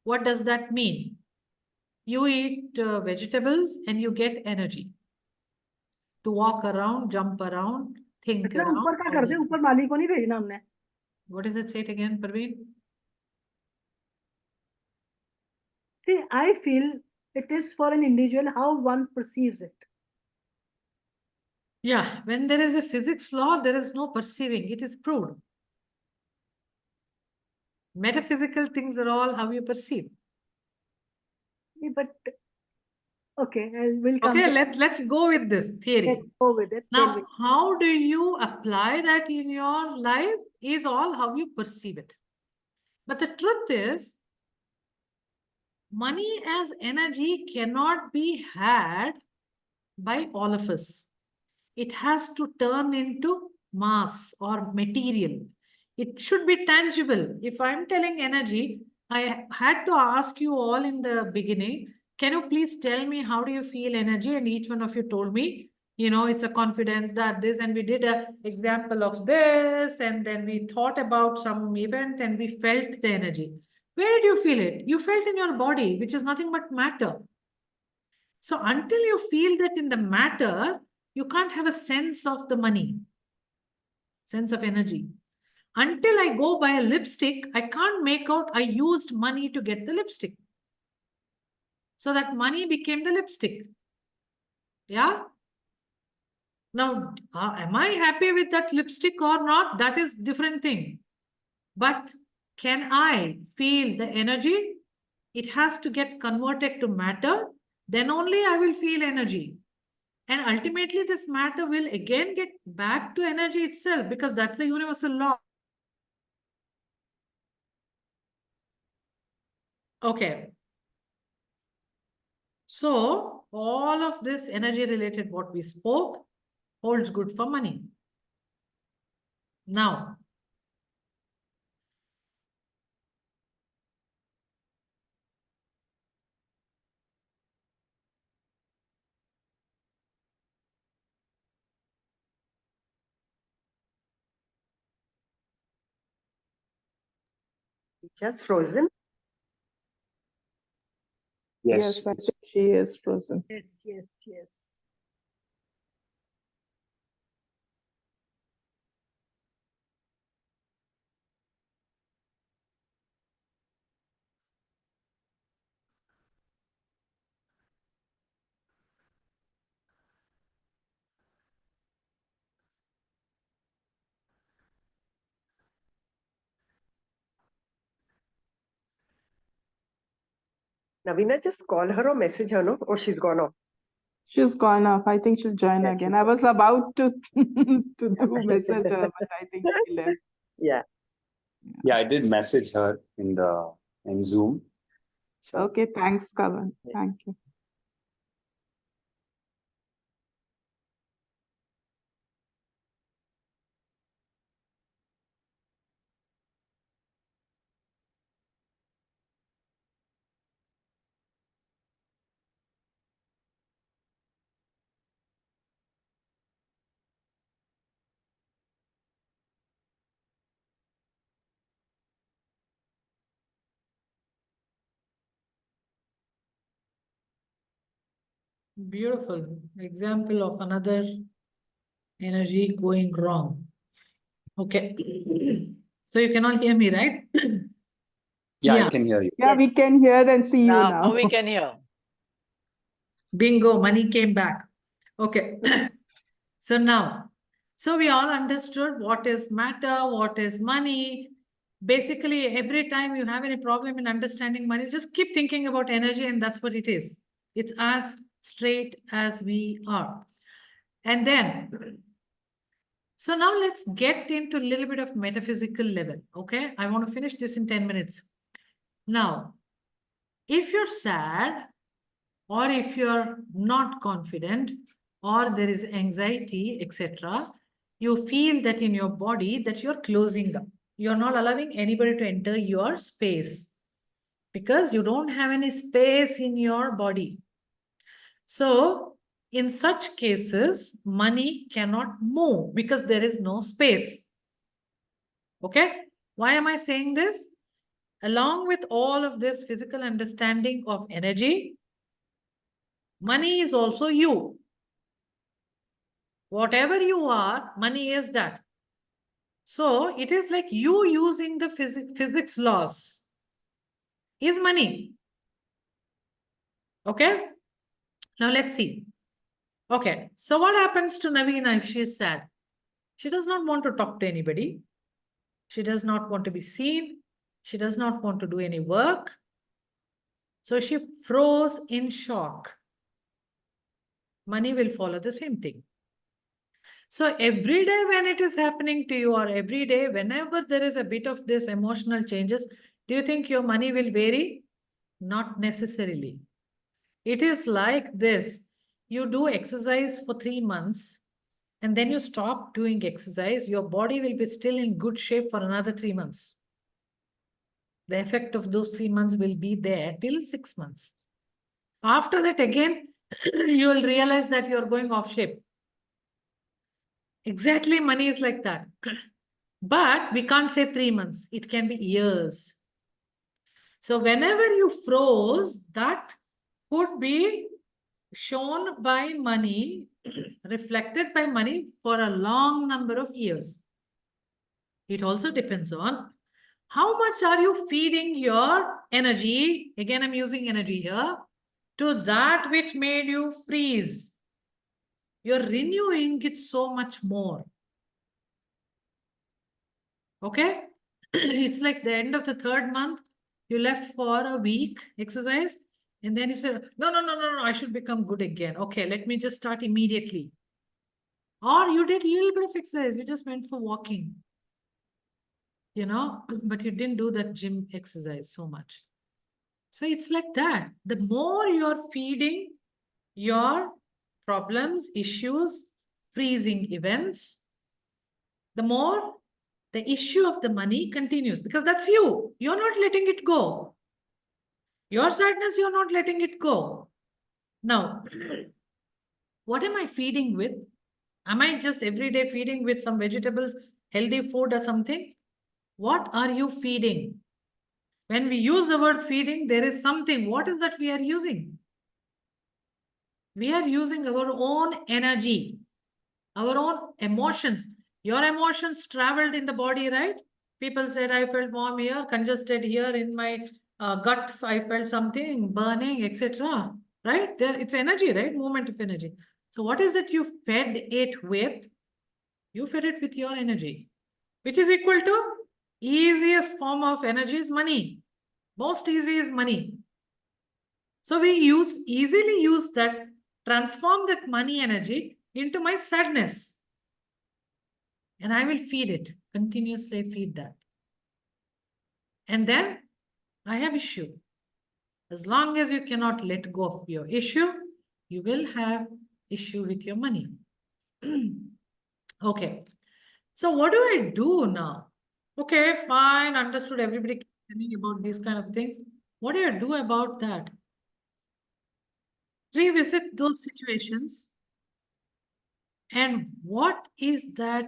Speaker 1: What does that mean? You eat vegetables and you get energy to walk around, jump around, think
Speaker 12: अच्छा
Speaker 1: around.
Speaker 12: ऊपर क्या
Speaker 1: all
Speaker 12: करते
Speaker 1: that.
Speaker 12: ऊपर माली को नहीं भेजना हमने
Speaker 1: What does it say it again, Parveen?
Speaker 12: See, I feel it is for an individual how one perceives it.
Speaker 1: Yeah, when there is a physics law, there is no perceiving. It is proved. Metaphysical things are all how you perceive.
Speaker 12: Yeah, but okay, we'll come
Speaker 1: Okay,
Speaker 12: to
Speaker 1: let's go with this theory.
Speaker 12: let's go with it.
Speaker 1: Now, how do you apply that in your life is all how you perceive it. But the truth is, money as energy cannot be had by all of us. It has to turn into mass or material. It should be tangible. If I'm telling energy, I had to ask you all in the beginning, can you please tell me how do you feel energy? And each one of you told me, you know, it's a confidence that this, and we did an example of this, and then we thought about some event and we felt the energy. Where did you feel it? You felt in your body, which is nothing but matter. So until you feel that in the matter, you can't have a sense of the money, sense of energy. Until I go buy a lipstick, I can't make out I used money to get the lipstick. So that money became the lipstick. Yeah? Now, am I happy with that lipstick or not? That is different thing. But can I feel the energy? It has to get converted to matter. Then only I will feel energy. And ultimately, this matter will again get back to energy itself because that's a universal law. Okay. So, all of this energy related what we spoke holds good for money. Now,
Speaker 4: Just frozen.
Speaker 11: Yes.
Speaker 3: Yes, I think she is frozen.
Speaker 12: Yes.
Speaker 4: Navina, just call her or message her, no? Or she's gone off.
Speaker 3: She's gone off. I think she'll join
Speaker 4: Yeah,
Speaker 3: again.
Speaker 4: she's
Speaker 3: I was about to to do
Speaker 4: gone.
Speaker 3: message her, but I think she left.
Speaker 4: Yeah.
Speaker 11: Yeah, I did message her in Zoom. So
Speaker 3: Okay, thanks, Kavan.
Speaker 4: Yeah.
Speaker 3: Thank you.
Speaker 1: beautiful example of another energy going wrong. Okay. So you cannot hear me, right?
Speaker 11: yeah, I can hear you.
Speaker 3: Yeah, we can hear and see you
Speaker 6: Now
Speaker 3: now.
Speaker 6: we can hear.
Speaker 1: Bingo, money came back. Okay. So now, so we all understood what is matter, what is money. Basically, every time you have any problem in understanding money, just keep thinking about energy, and that's what it is. It's as straight as we are. And then, So now let's get into a little bit of metaphysical level. Okay, I want to finish this in 10 minutes. Now, if you're sad, or if you're not confident, or there is anxiety, etc., you feel that in your body that you're closing up. You're not allowing anybody to enter your space because you don't have any space in your body. So in such cases, money cannot move because there is no space. Okay? Why am I saying this? Along with all of this physical understanding of energy, money is also you. Whatever you are, money is that. So it is like you using the physics laws is money. Okay? Now let's see. Okay, so what happens to Navina if she's sad? She does not want to talk to anybody. She does not want to be seen. She does not want to do any work. So she froze in shock. Money will follow the same thing. So every day when it is happening to you, or every day whenever there is a bit of this emotional changes, do you think your money will vary? Not necessarily. It is like this. You do exercise for 3 months and then you stop doing exercise. Your body will be still in good shape for another 3 months. The effect of those 3 months will be there till 6 months. After that, again, you will realize that you're going off shape. Exactly, money is like that. But we can't say 3 months. It can be years. So whenever you froze, that could be shown by money, reflected by money for a long number of years. It also depends on how much are you feeding your energy, again I'm using energy here, to that which made you freeze. You're renewing it so much more. Okay? It's like the end of the 3rd month, you left for a week exercise, and then you said, no, I should become good again. Okay, let me just start immediately. Or you did a little bit of exercise, you just went for walking, but you didn't do that gym exercise so much. So it's like that. The more you're feeding your problems, issues, freezing events, the more the issue of the money continues because that's you. You're not letting it go. Your sadness, you're not letting it go. Now, what am I feeding with? Am I just every day feeding with some vegetables, healthy food or something? What are you feeding? When we use the word feeding, there is something. What is that we are using? We are using our own energy, our own emotions. Your emotions traveled in the body, right? People said, I felt warm here, congested here in my gut. I felt something burning, etc. Right? It's energy, right? Movement of energy. So what is that you fed it with? You fed it with your energy, which is equal to easiest form of energy is money. Most easy is money. So we easily use that, transform that money energy into my sadness. And I will feed it, continuously feed that. And then I have issue. As long as you cannot let go of your issue, you will have issue with your money. Okay. So what do I do now? Okay, fine, understood. Everybody complaining about these kind of things. What do you do about that? Revisit those situations. And what is that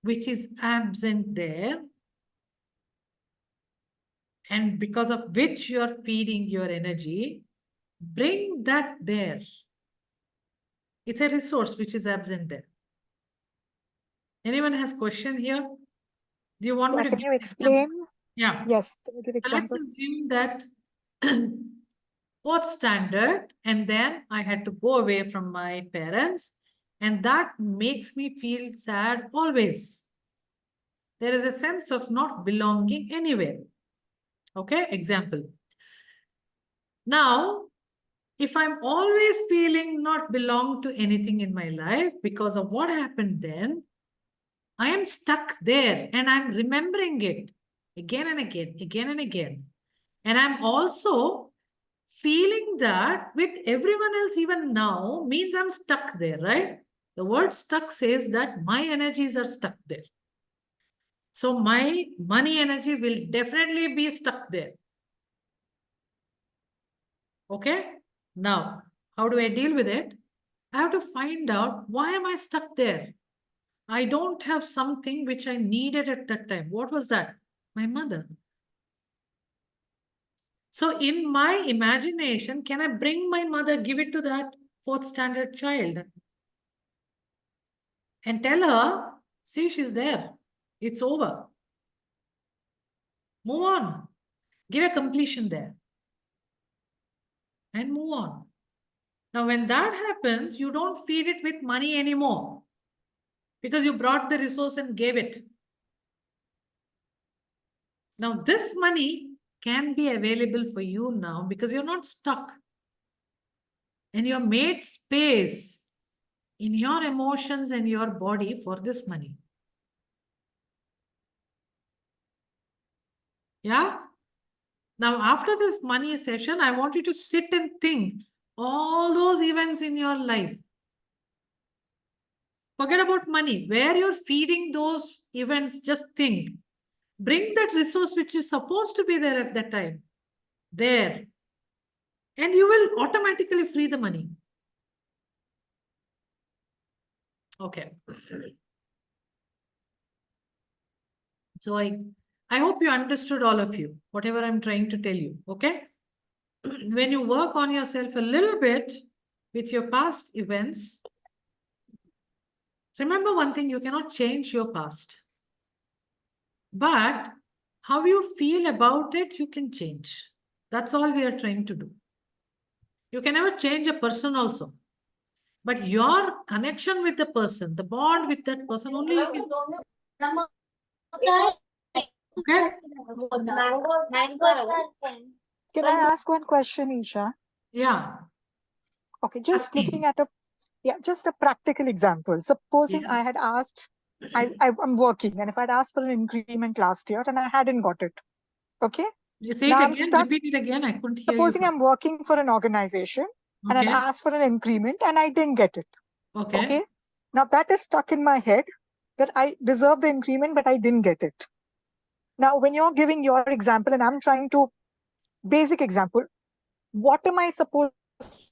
Speaker 1: which is absent there? And because of which you're feeding your energy, bring that there. It's a resource which is absent there. Anyone has question here? Do you want me to
Speaker 14: Can
Speaker 1: give
Speaker 14: you
Speaker 1: an
Speaker 14: explain?
Speaker 1: example? Yeah.
Speaker 14: Yes, can you give
Speaker 1: So let's
Speaker 14: example?
Speaker 1: assume that 4th standard, and then I had to go away from my parents, and that makes me feel sad always. There is a sense of not belonging anywhere. Okay, example. Now, if I'm always feeling not belong to anything in my life because of what happened then, I am stuck there and I'm remembering it again and again, again and again. And I'm also feeling that with everyone else, even now, means I'm stuck there, right? The word stuck says that my energies are stuck there. So my money energy will definitely be stuck there. Okay? Now, how do I deal with it? I have to find out, why am I stuck there? I don't have something which I needed at that time. What was that? My mother. So in my imagination, can I bring my mother, give it to that 4th standard child and tell her, see, she's there. It's over. Move on. Give a completion there. And move on. Now, when that happens, you don't feed it with money anymore because you brought the resource and gave it. Now, this money can be available for you now because you're not stuck. And you're made space in your emotions and your body for this money. Yeah? Now, after this money session, I want you to sit and think all those events in your life. Forget about money. Where you're feeding those events, just think. Bring that resource which is supposed to be there at that time. There. And you will automatically free the money. Okay. So I hope you understood, all of you, whatever I'm trying to tell you. Okay. When you work on yourself a little bit with your past events, remember one thing, you cannot change your past. But how you feel about it, you can change. That's all we are trying to do. You can never change a person also. But your connection with the person, the bond with that person, only you can. Okay?
Speaker 14: Can I ask one question, Isha?
Speaker 1: Yeah.
Speaker 14: Okay, just
Speaker 1: Ask me.
Speaker 14: looking at just a practical example. Supposing
Speaker 1: Yeah.
Speaker 14: I had asked, I'm working, and if I'd asked for an increment last year and I hadn't got it, okay?
Speaker 1: You say
Speaker 14: Now
Speaker 1: it
Speaker 14: I'm
Speaker 1: again,
Speaker 14: stuck.
Speaker 1: repeat it again. I couldn't hear you.
Speaker 14: Supposing I'm working for an organization and I'd
Speaker 1: Okay.
Speaker 14: asked for an increment and I didn't get it.
Speaker 1: Okay.
Speaker 14: Okay. Now that is stuck in my head that I deserve the increment, but I didn't get it. Now, when you're giving your example and I'm trying to, basic example, what am I supposed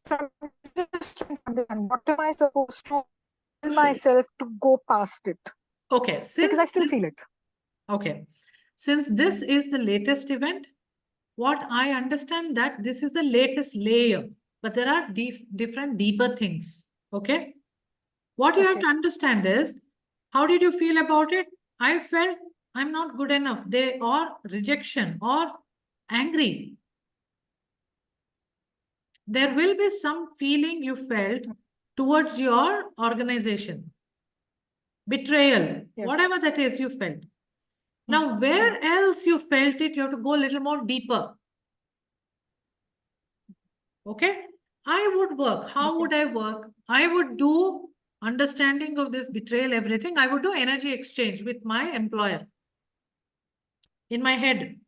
Speaker 14: to understand? What am I supposed to tell myself to go past it?
Speaker 1: Okay.
Speaker 14: Because I still feel it.
Speaker 1: Okay. Since this is the latest event, what I understand that this is the latest layer, but there are different deeper things. Okay. What you have to understand is, how did you feel about it? I felt I'm not good enough. They or rejection or angry. There will be some feeling you felt towards your organization. Betrayal, whatever that is you felt. Now, where else you felt it, you have to go a little more deeper. Okay. I would work. How would I work? I would do understanding of this betrayal, everything. I would do energy exchange with my employer in my head.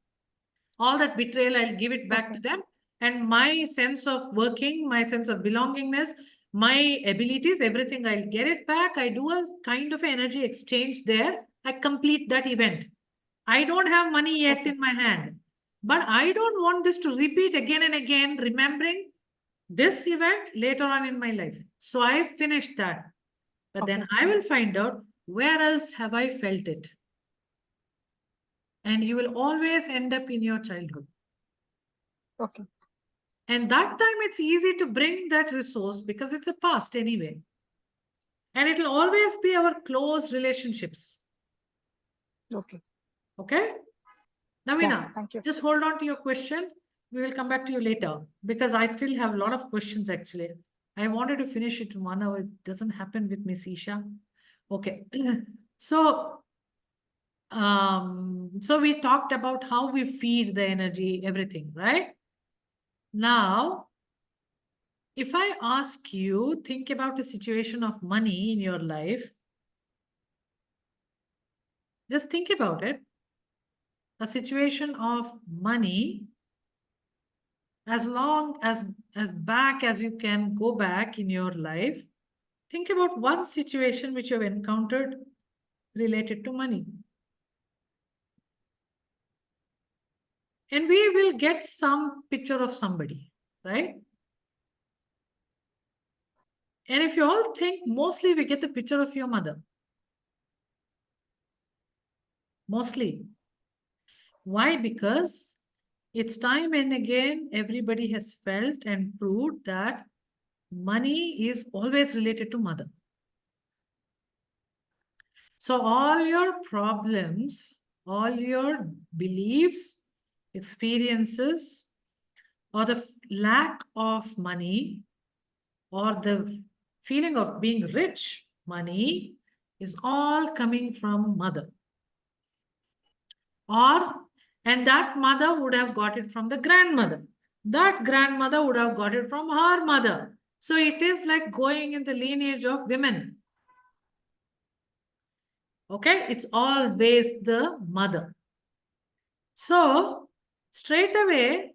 Speaker 1: All that betrayal, I'll give it back to them. And my sense of working, my sense of belongingness, my abilities, everything, I'll get it back. I do a kind of energy exchange there. I complete that event. I don't have money yet in my hand, but I don't want this to repeat again and again, remembering this event later on in my life. So I finished that. But then I will find out, where else have I felt it? And you will always end up in your childhood.
Speaker 14: Okay.
Speaker 1: And that time it's easy to bring that resource because it's a past anyway. And it will always be our close relationships.
Speaker 14: Okay.
Speaker 1: Okay? Navina,
Speaker 14: thank you.
Speaker 1: just hold on to your question. We will come back to you later because I still have a lot of questions actually. I wanted to finish it in 1 hour. It doesn't happen with Miss Isha. Okay. So we talked about how we feed the energy, everything, right? Now, if I ask you, think about a situation of money in your life. Just think about it. A situation of money, as long as back as you can go back in your life, think about one situation which you have encountered related to money. And we will get some picture of somebody, right? And if you all think, mostly we get the picture of your mother. Mostly. Why? Because it's time and again, everybody has felt and proved that money is always related to mother. So all your problems, all your beliefs, experiences, or the lack of money, or the feeling of being rich, money, is all coming from mother. And that mother would have got it from the grandmother. That grandmother would have got it from her mother. So it is like going in the lineage of women. Okay, it's always the mother. So straight away,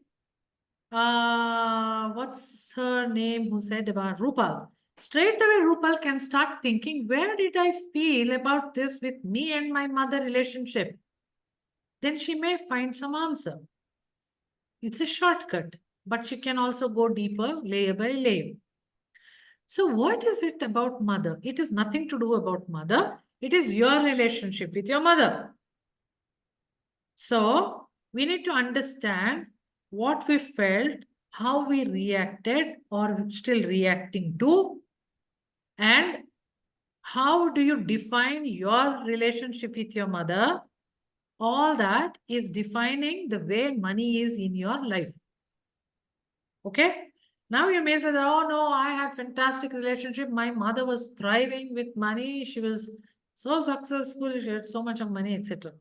Speaker 1: what's her name who said about Rupal? Straight away, Rupal can start thinking, where did I feel about this with me and my mother relationship? Then she may find some answer. It's a shortcut, but she can also go deeper, layer by layer. So what is it about mother? It is nothing to do about mother. It is your relationship with your mother. So we need to understand what we felt, how we reacted or still reacting to, and how do you define your relationship with your mother. All that is defining the way money is in your life. Okay? Now you may say that, oh no, I had fantastic relationship. My mother was thriving with money. She was so successful. She had so much of money, etc.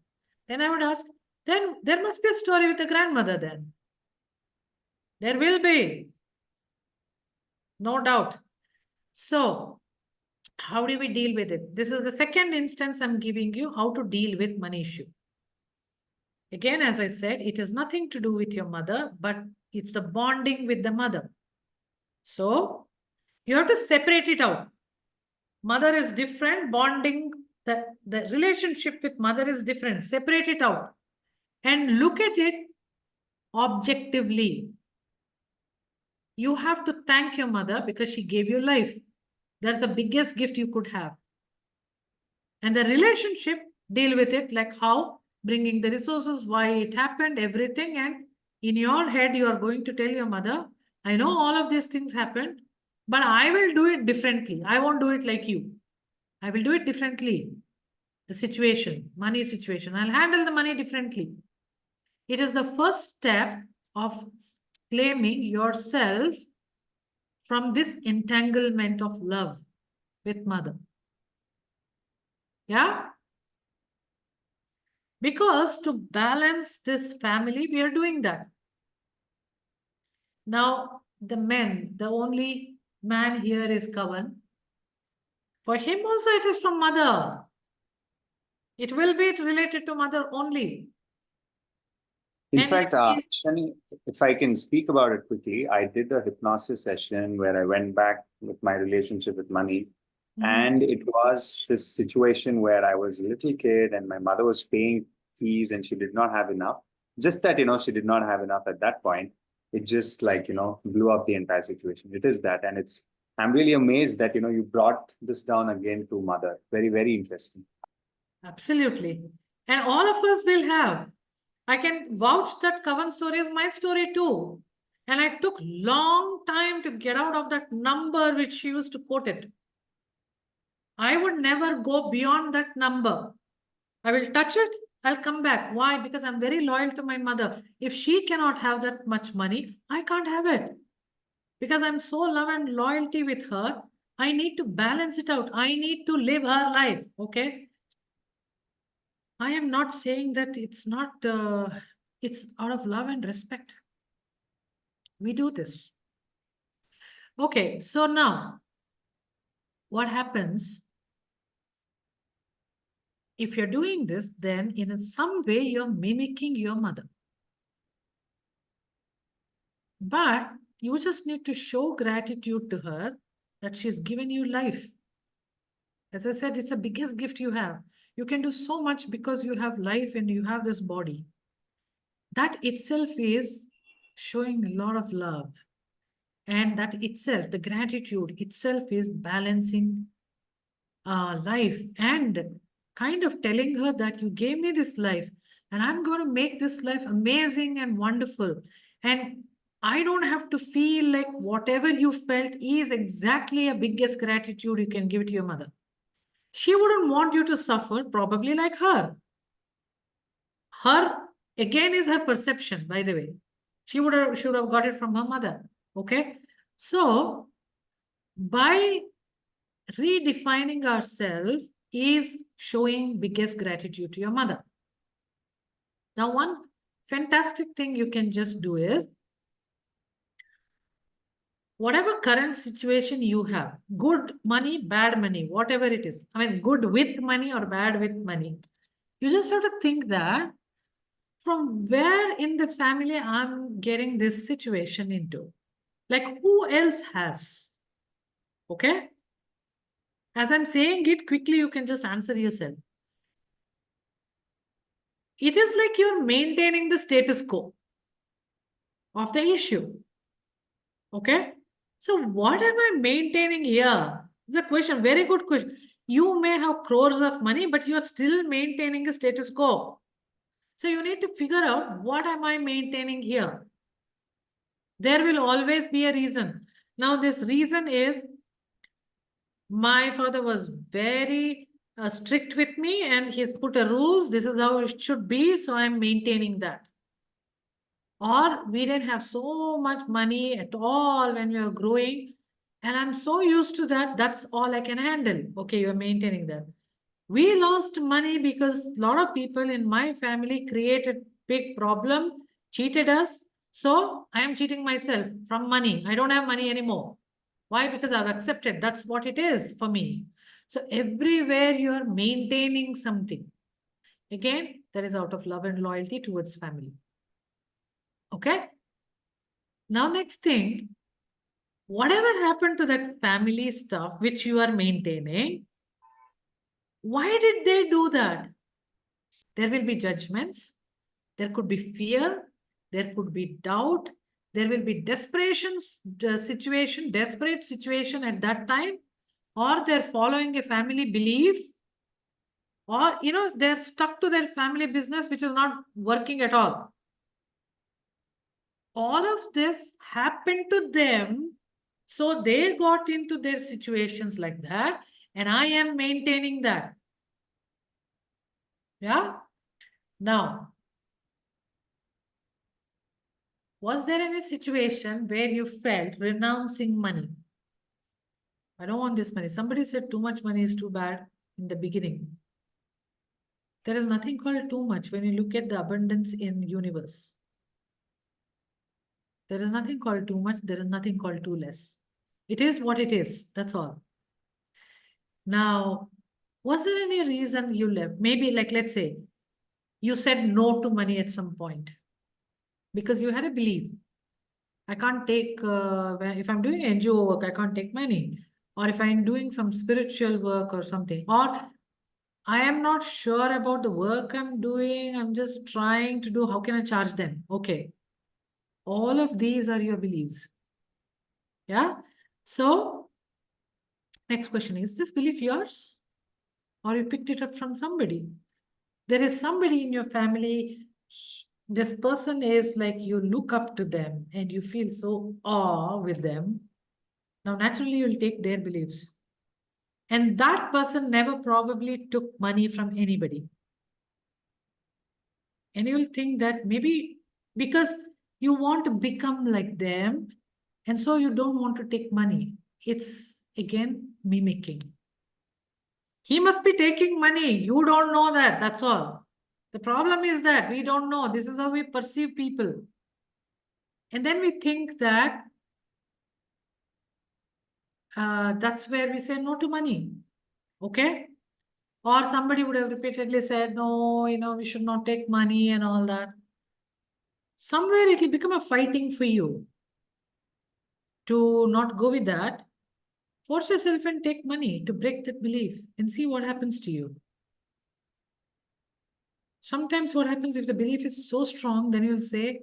Speaker 1: Then I would ask, then there must be a story with the grandmother then. There will be. No doubt. So how do we deal with it? This is the second instance I'm giving you how to deal with money issue. Again, as I said, it has nothing to do with your mother, but it's the bonding with the mother. So you have to separate it out. Mother is different, bonding, the relationship with mother is different. Separate it out and look at it objectively. You have to thank your mother because she gave you life. That's the biggest gift you could have. And the relationship, deal with it like how, bringing the resources, why it happened, everything. And in your head, you are going to tell your mother, I know all of these things happened, but I will do it differently. I won't do it like you. I will do it differently. The situation, money situation, I'll handle the money differently. It is the first step of claiming yourself from this entanglement of love with mother. Yeah? Because to balance this family, we are doing that. Now, the men, the only man here is Kavan. For him also it is from mother. It will be related to mother only.
Speaker 11: In
Speaker 1: And
Speaker 11: fact,
Speaker 1: it
Speaker 11: Shani, if I can speak about it quickly, I did a hypnosis session where I went back with my relationship with money. And it was this situation where I was a little kid and my mother was paying fees and she did not have enough. Just that, she did not have enough at that point. It just blew up the entire situation. It is that. And I'm really amazed that, you brought this down again to mother. Very, very interesting.
Speaker 1: Absolutely. And all of us will have. I can vouch that Kavan story is my story too. And I took long time to get out of that number which she used to quote it. I would never go beyond that number. I will touch it, I'll come back. Why? Because I'm very loyal to my mother. If she cannot have that much money, I can't have it. Because I'm so love and loyalty with her, I need to balance it out. I need to live her life. Okay. I am not saying that it's not, it's out of love and respect. We do this. Okay. So now, what happens if you're doing this, then in some way you're mimicking your mother. But you just need to show gratitude to her that she's given you life. As I said, it's the biggest gift you have. You can do so much because you have life and you have this body. That itself is showing a lot of love. And that itself, the gratitude itself is balancing life and kind of telling her that you gave me this life and I'm going to make this life amazing and wonderful. And I don't have to feel like whatever you felt is exactly a biggest gratitude you can give to your mother. She wouldn't want you to suffer, probably like her. Her, again, is her perception, by the way. She should have got it from her mother. Okay. So by redefining ourselves is showing biggest gratitude to your mother. Now, one fantastic thing you can just do is, whatever current situation you have, good money, bad money, whatever it is, I mean, good with money or bad with money, you just have to think that from where in the family I'm getting this situation into. Like, who else has? Okay? As I'm saying it quickly, you can just answer yourself. It is like you're maintaining the status quo of the issue. Okay? So what am I maintaining here? It's a question, very good question. You may have crores of money, but you're still maintaining a status quo. So you need to figure out, what am I maintaining here? There will always be a reason. Now this reason is, my father was very strict with me and he's put a rules. This is how it should be. So I'm maintaining that. Or we didn't have so much money at all when we were growing. And I'm so used to that. That's all I can handle. Okay, you're maintaining that. We lost money because a lot of people in my family created big problem, cheated us. So I am cheating myself from money. I don't have money anymore. Why? Because I've accepted. That's what it is for me. So everywhere you are maintaining something. Again, that is out of love and loyalty towards family. Okay. Now, next thing, whatever happened to that family stuff which you are maintaining, why did they do that? There will be judgments. There could be fear. There could be doubt. There will be desperate situation at that time. Or they're following a family belief. Or, they're stuck to their family business, which is not working at all. All of this happened to them. So they got into their situations like that. And I am maintaining that. Yeah. Now, was there any situation where you felt renouncing money? I don't want this money. Somebody said too much money is too bad in the beginning. There is nothing called too much when you look at the abundance in universe. There is nothing called too much. There is nothing called too less. It is what it is. That's all. Now, was there any reason you left? Maybe like, let's say, you said no to money at some point because you had a belief. I can't take, if I'm doing NGO work, I can't take money. Or if I'm doing some spiritual work or something. Or I am not sure about the work I'm doing. I'm just trying to do, how can I charge them? Okay. All of these are your beliefs. Yeah. So next question, is this belief yours? Or you picked it up from somebody? There is somebody in your family, this person is like, you look up to them and you feel so awe with them. Now, naturally, you'll take their beliefs. And that person never probably took money from anybody. And you'll think that maybe because you want to become like them, and so you don't want to take money. It's, again, mimicking. He must be taking money. You don't know that. That's all. The problem is that we don't know. This is how we perceive people. And then we think that that's where we say no to money. Okay? Or somebody would have repeatedly said, no, we should not take money and all that. Somewhere it will become a fighting for you to not go with that. Force yourself and take money to break that belief and see what happens to you. Sometimes what happens if the belief is so strong, then you'll say,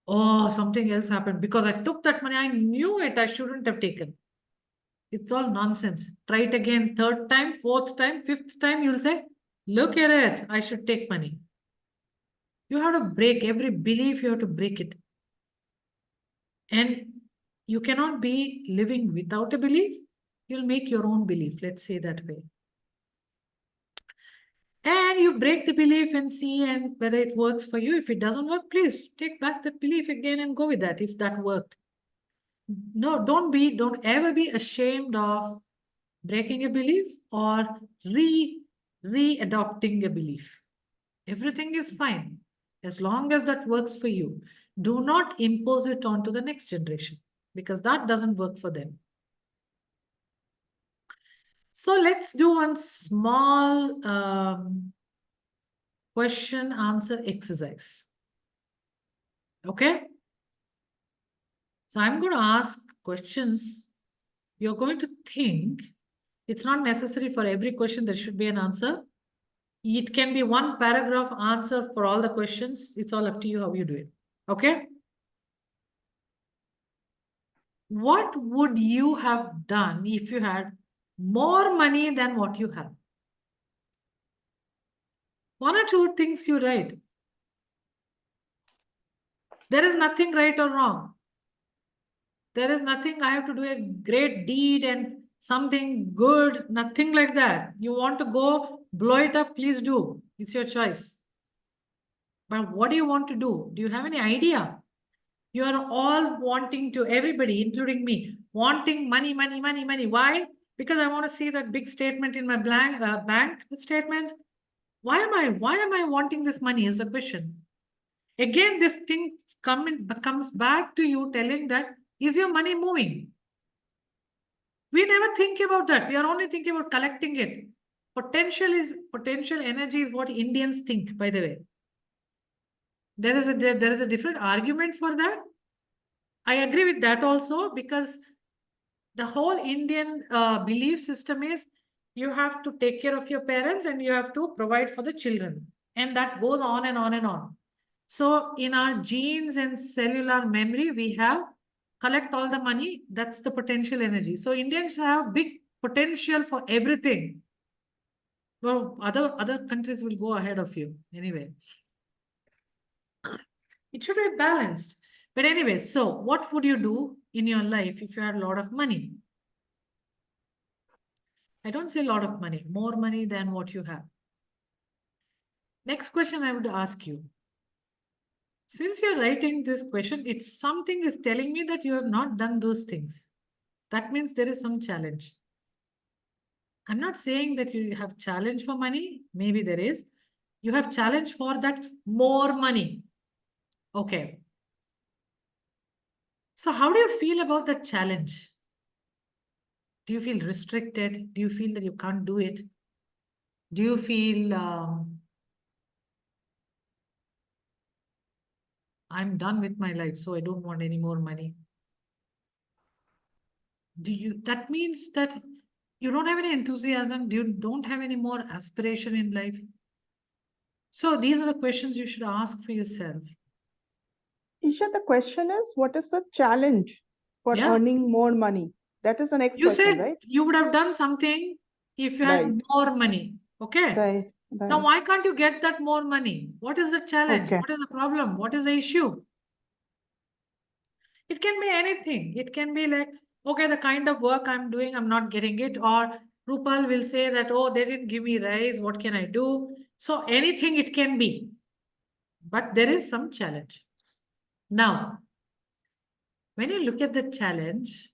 Speaker 1: oh, something else happened because I took that money. I knew it. I shouldn't have taken. It's all nonsense. Try it again, third time, fourth time, fifth time, you'll say, look at it. I should take money. You have to break every belief. You have to break it. And you cannot be living without a belief. You'll make your own belief. Let's say that way. And you break the belief and see and whether it works for you. If it doesn't work, please take back that belief again and go with that if that worked. No, don't ever be ashamed of breaking a belief or re-adopting a belief. Everything is fine as long as that works for you. Do not impose it onto the next generation because that doesn't work for them. So let's do one small question answer exercise. Okay? So I'm going to ask questions. You're going to think. It's not necessary for every question there should be an answer. It can be one paragraph answer for all the questions. It's all up to you how you do it. Okay? What would you have done if you had more money than what you have? One or two things you write. There is nothing right or wrong. There is nothing I have to do a great deed and something good, nothing like that. You want to go blow it up, please do. It's your choice. But what do you want to do? Do you have any idea? You are all wanting to, everybody, including me, wanting money, money, money, money. Why? Because I want to see that big statement in my bank statements. Why am I wanting this money is the question. Again, this thing comes back to you telling that, is your money moving? We never think about that. We are only thinking about collecting it. Potential energy is what Indians think, by the way. There is a different argument for that. I agree with that also because the whole Indian belief system is you have to take care of your parents and you have to provide for the children. And that goes on and on and on. So in our genes and cellular memory, we have collect all the money. That's the potential energy. So Indians have big potential for everything. Well, other countries will go ahead of you anyway. It should be balanced. But anyway, so what would you do in your life if you had a lot of money? I don't say a lot of money, more money than what you have. Next question I would ask you. Since you're writing this question, it's something is telling me that you have not done those things. That means there is some challenge. I'm not saying that you have challenge for money. Maybe there is. You have challenge for that more money. Okay. So how do you feel about that challenge? Do you feel restricted? Do you feel that you can't do it? Do you feel I'm done with my life, so I don't want any more money? That means that you don't have any enthusiasm, you don't have any more aspiration in life. So these are the questions you should ask for yourself.
Speaker 3: Isha, the question is, what is the challenge for earning more money? That is the next
Speaker 1: You
Speaker 3: question,
Speaker 1: said
Speaker 3: right?
Speaker 1: you would have done something if you had more money. Okay. Now, why can't you get that more money? What is the challenge? What is the problem? What is the issue? It can be anything. It can be like, okay, the kind of work I'm doing, I'm not getting it. Or Rupal will say that, oh, they didn't give me rise. What can I do? So anything it can be. But there is some challenge. Now, when you look at the challenge,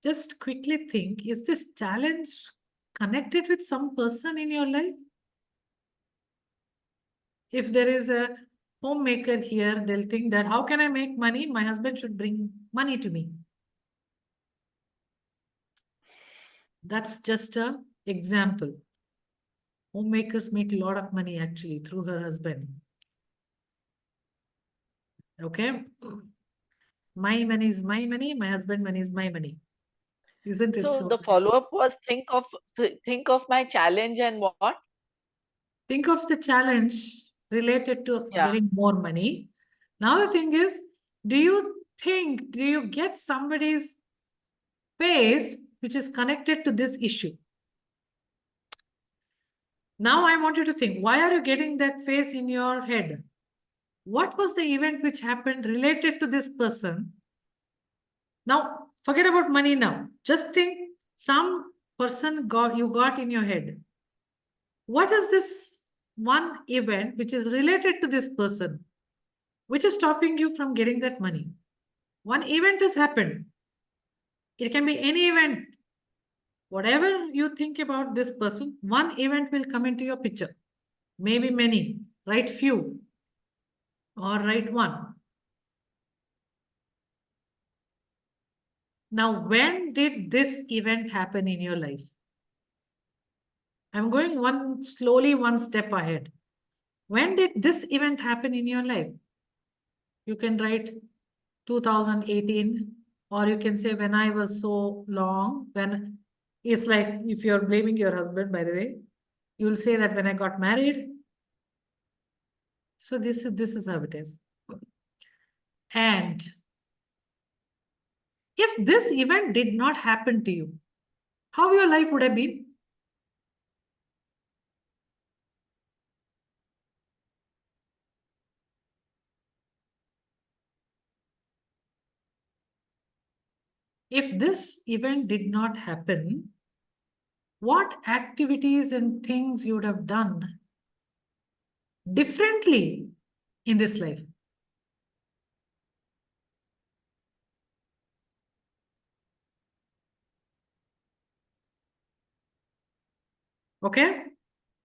Speaker 1: just quickly think, is this challenge connected with some person in your life? If there is a homemaker here, they'll think that, how can I make money? My husband should bring money to me. That's just an example. Homemakers make a lot of money actually through her husband. Okay. My money is my money, my husband money is my money. Isn't it
Speaker 6: So
Speaker 1: so?
Speaker 6: the follow-up was think of my challenge and what?
Speaker 1: Think of the challenge related to
Speaker 6: Yeah.
Speaker 1: getting more money. Now the thing is, do you get somebody's face which is connected to this issue? Now I want you to think, why are you getting that face in your head? What was the event which happened related to this person? Now, forget about money now. Just think some person you got in your head. What is this one event which is related to this person, which is stopping you from getting that money? One event has happened. It can be any event. Whatever you think about this person, one event will come into your picture. Maybe many. Write few or write one. Now, when did this event happen in your life? I'm going slowly one step ahead. When did this event happen in your life? You can write 2018, or you can say when I was so long, when it's like if you're blaming your husband, by the way, you'll say that when I got married. So this is how it is. And if this event did not happen to you, how your life would have been? If this event did not happen, what activities and things you would have done differently in this life? Okay?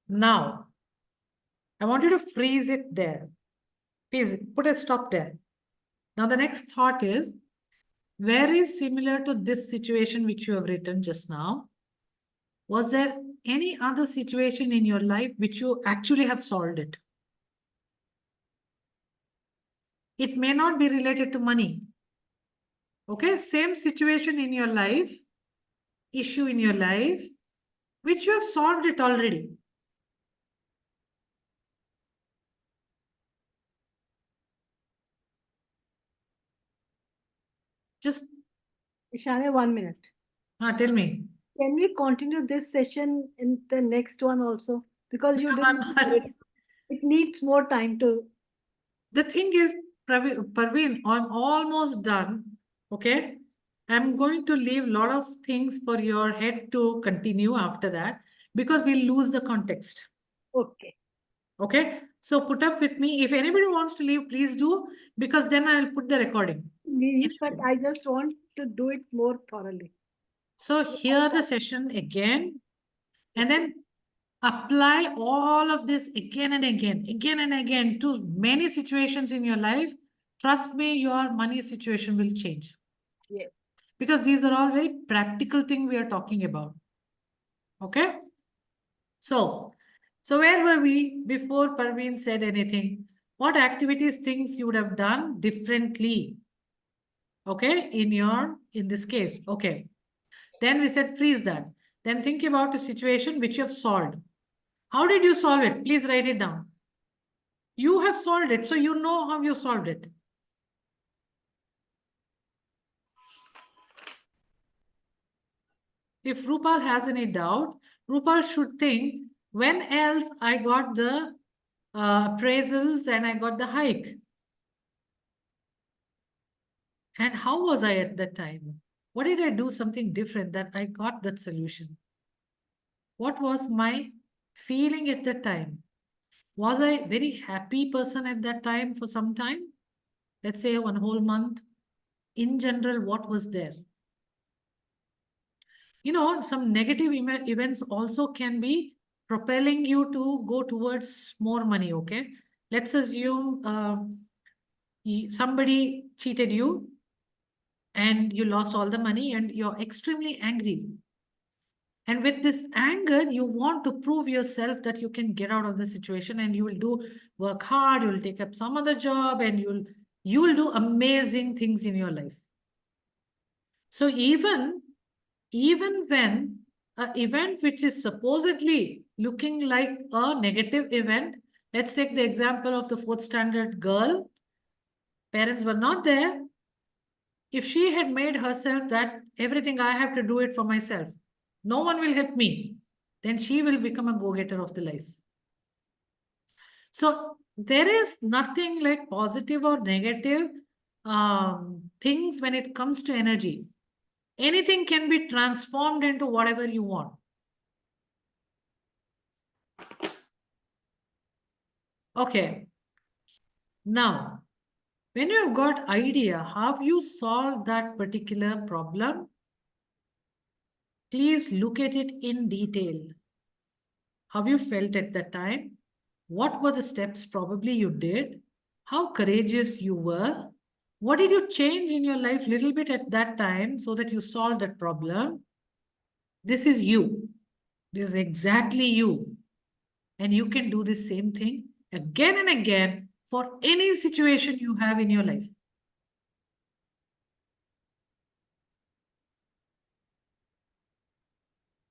Speaker 1: Now, I want you to freeze it there. Please put a stop there. Now, the next thought is very similar to this situation which you have written just now. Was there any other situation in your life which you actually have solved it? It may not be related to money. Okay, same situation in your life, issue in your life, which you have solved it already. Just
Speaker 12: Eshanye, 1 minute.
Speaker 1: tell me.
Speaker 12: Can we continue this session in the next one also? Because you
Speaker 1: Because
Speaker 12: didn't. It needs more time to.
Speaker 1: The thing is, Parveen, I'm almost done. Okay. I'm going to leave a lot of things for your head to continue after that because we'll lose the context.
Speaker 12: Okay.
Speaker 1: Okay. So put up with me. If anybody wants to leave, please do, because then I'll put the recording.
Speaker 12: Leave, but I just want to do it more thoroughly.
Speaker 1: So hear the session again and then apply all of this again and again to many situations in your life. Trust me, your money situation will change.
Speaker 12: Yes.
Speaker 1: Because these are all very practical things we are talking about. Okay? So where were we before Parveen said anything? What activities, things you would have done differently? Okay, in this case. Okay. Then we said freeze that. Then think about a situation which you have solved. How did you solve it? Please write it down. You have solved it, so you know how you solved it. If Rupal has any doubt, Rupal should think, when else I got the appraisals and I got the hike? And how was I at that time? What did I do something different that I got that solution? What was my feeling at that time? Was I a very happy person at that time for some time? Let's say 1 whole month. In general, what was there? You know, some negative events also can be propelling you to go towards more money, okay? Let's assume somebody cheated you and you lost all the money and you're extremely angry. And with this anger, you want to prove yourself that you can get out of the situation, and you will work hard, you will take up some other job, and you will do amazing things in your life. So even when an event which is supposedly looking like a negative event, let's take the example of the 4th standard girl. Parents were not there. If she had made herself that everything I have to do it for myself, no one will help me, then she will become a go-getter of the life. So there is nothing like positive or negative things when it comes to energy. Anything can be transformed into whatever you want. Okay. Now, when you have got idea how you solve that particular problem, please look at it in detail. How you felt at that time? What were the steps probably you did? How courageous you were? What did you change in your life little bit at that time so that you solved that problem? This is you. This is exactly you. And you can do the same thing again and again for any situation you have in your life.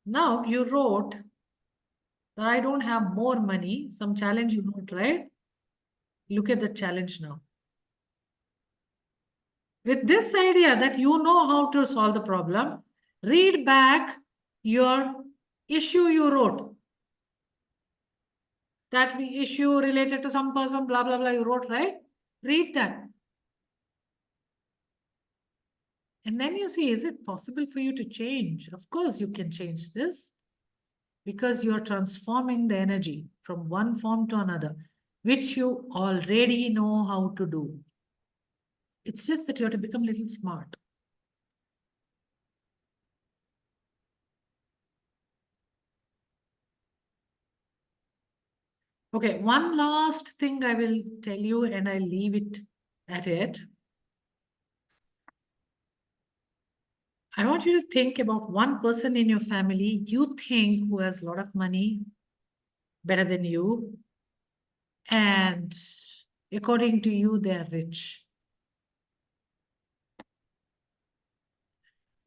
Speaker 1: Now you wrote that I don't have more money. Some challenge you wrote, right? Look at the challenge now. With this idea that you know how to solve the problem, read back your issue you wrote. That issue related to some person, blah, blah, blah, you wrote, right? Read that. And then you see, is it possible for you to change? Of course, you can change this because you are transforming the energy from one form to another, which you already know how to do. It's just that you have to become a little smart. Okay, one last thing I will tell you, and I'll leave it at it. I want you to think about one person in your family you think who has a lot of money, better than you, and according to you, they are rich.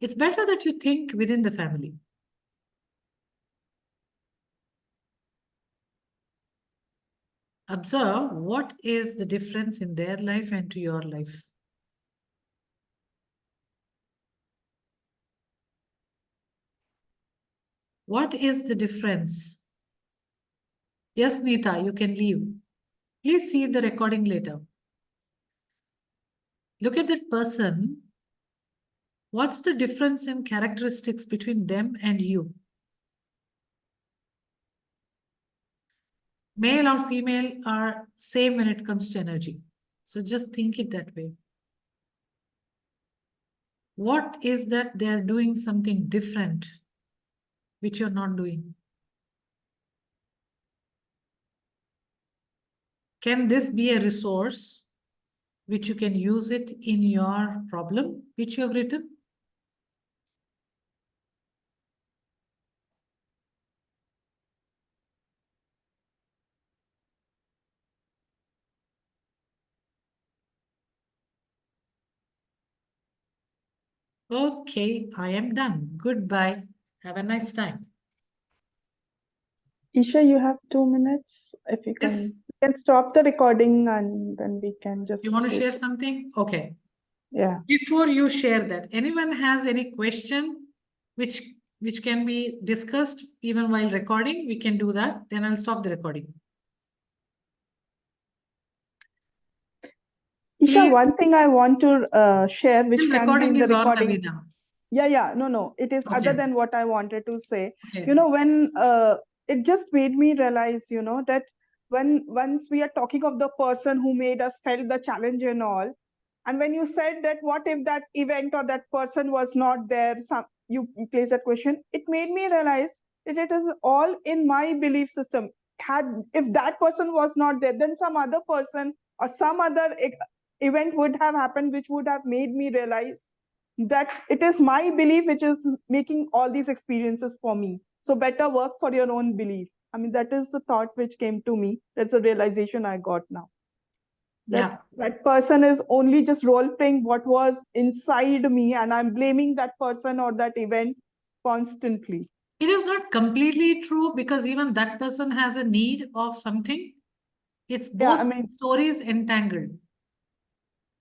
Speaker 1: It's better that you think within the family. Observe what is the difference in their life and to your life. What is the difference? Yes, Neeta, you can leave. Please see the recording later. Look at that person. What's the difference in characteristics between them and you? Male or female are same when it comes to energy. So just think it that way. What is that they're doing something different which you're not doing? Can this be a resource which you can use it in your problem which you have written? Okay, I am done. Goodbye. Have a nice time.
Speaker 3: Isha, you have 2 minutes. If you can,
Speaker 1: Yes.
Speaker 3: you can stop the recording and then we can just.
Speaker 1: You want to
Speaker 3: wait.
Speaker 1: share something? Okay.
Speaker 3: Yeah.
Speaker 1: Before you share that, anyone has any question which can be discussed even while recording? We can do that. Then I'll stop the recording.
Speaker 3: Isha,
Speaker 1: Please.
Speaker 3: one thing I want to share, which
Speaker 1: Still
Speaker 3: can be
Speaker 1: recording
Speaker 3: in the
Speaker 1: is on,
Speaker 3: recording.
Speaker 1: Navina.
Speaker 3: Yeah, no, it is other
Speaker 1: Okay.
Speaker 3: than what I wanted to say.
Speaker 1: Okay.
Speaker 3: You know, when it just made me realize, you know, that once we are talking of the person who made us felt the challenge and all, and when you said that what if that event or that person was not there, you place that question, it made me realize that it is all in my belief system. If that person was not there, then some other person or some other event would have happened which would have made me realize that it is my belief which is making all these experiences for me. So better work for your own belief. I mean, that is the thought which came to me. That's a realization I got now. That person is only just role playing what was inside me, and I'm blaming that person or that event constantly.
Speaker 1: It is not completely true because even that person has a need of something. It's both stories entangled.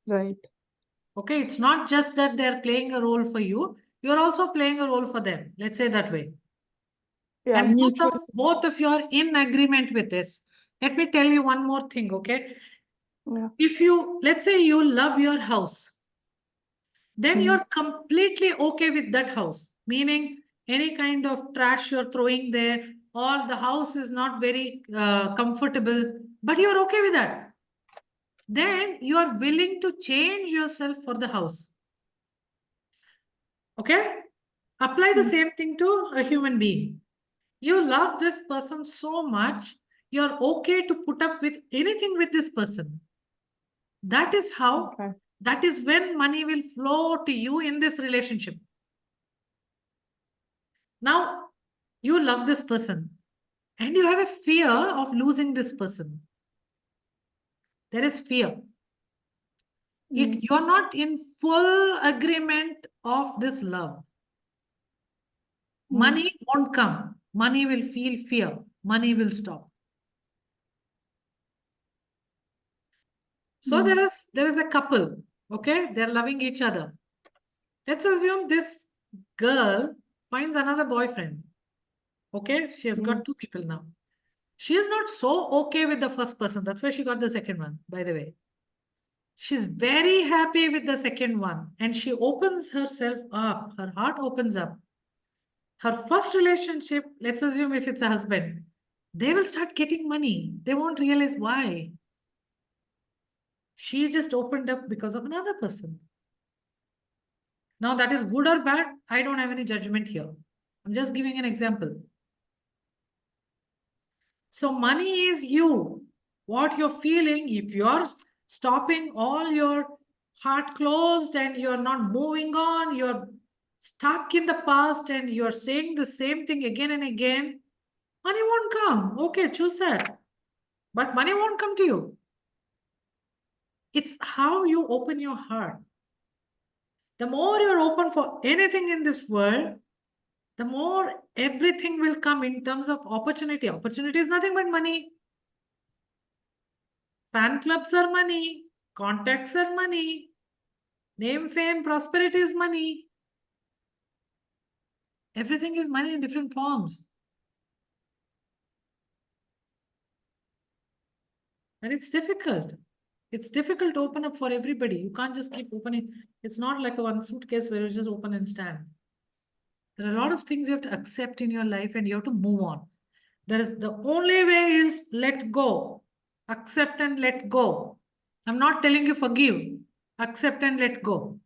Speaker 3: Right.
Speaker 1: Okay, it's not just that they're playing a role for you. You're also playing a role for them. Let's say that way.
Speaker 3: Yeah,
Speaker 1: and both of you are in agreement with this. Let me tell you one more thing, okay?
Speaker 3: Yeah.
Speaker 1: If you, let's say you love your house, then you're completely okay with that house, meaning any kind of trash you're throwing there or the house is not very comfortable, but you're okay with that. Then you are willing to change yourself for the house. Okay? Apply the same thing to a human being. You love this person so much, you're okay to put up with anything with this person. That is how, that is when money will flow to you in this relationship. Now, you love this person and you have a fear of losing this person. There is fear. You're not in full agreement of this love. Money won't come. Money will feel fear. Money will stop. So there is a couple, okay? They're loving each other. Let's assume this girl finds another boyfriend. Okay, she has got two people now. She is not so okay with the first person. That's why she got the second one, by the way. She's very happy with the second one and she opens herself up. Her heart opens up. Her first relationship, let's assume if it's a husband, they will start getting money. They won't realize why. She just opened up because of another person. Now that is good or bad, I don't have any judgment here. I'm just giving an example. So money is you. What you're feeling, if you're stopping all your heart closed and you're not moving on, you're stuck in the past and you're saying the same thing again and again, money won't come. Okay, choose that. But money won't come to you. It's how you open your heart. The more you're open for anything in this world, the more everything will come in terms of opportunity. Opportunity is nothing but money. Fan clubs are money. Contacts are money. Name, fame, prosperity is money. Everything is money in different forms. And it's difficult. It's difficult to open up for everybody. You can't just keep opening. It's not like a one suitcase where you just open and stand. There are a lot of things you have to accept in your life and you have to move on. There is the only way is let go. Accept and let go. I'm not telling you forgive. Accept and let go.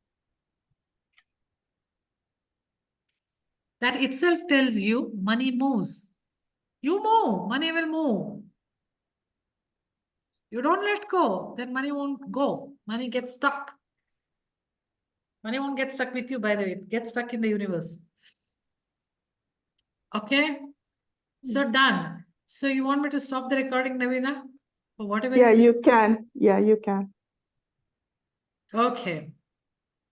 Speaker 1: That itself tells you money moves. You move, money will move. You don't let go, then money won't go. Money gets stuck. Money won't get stuck with you, by the way. It gets stuck in the universe. Okay? So done. So you want me to stop the recording, Navina? For whatever
Speaker 3: Yeah,
Speaker 1: reason?
Speaker 3: you can. Yeah, you can.
Speaker 1: Okay.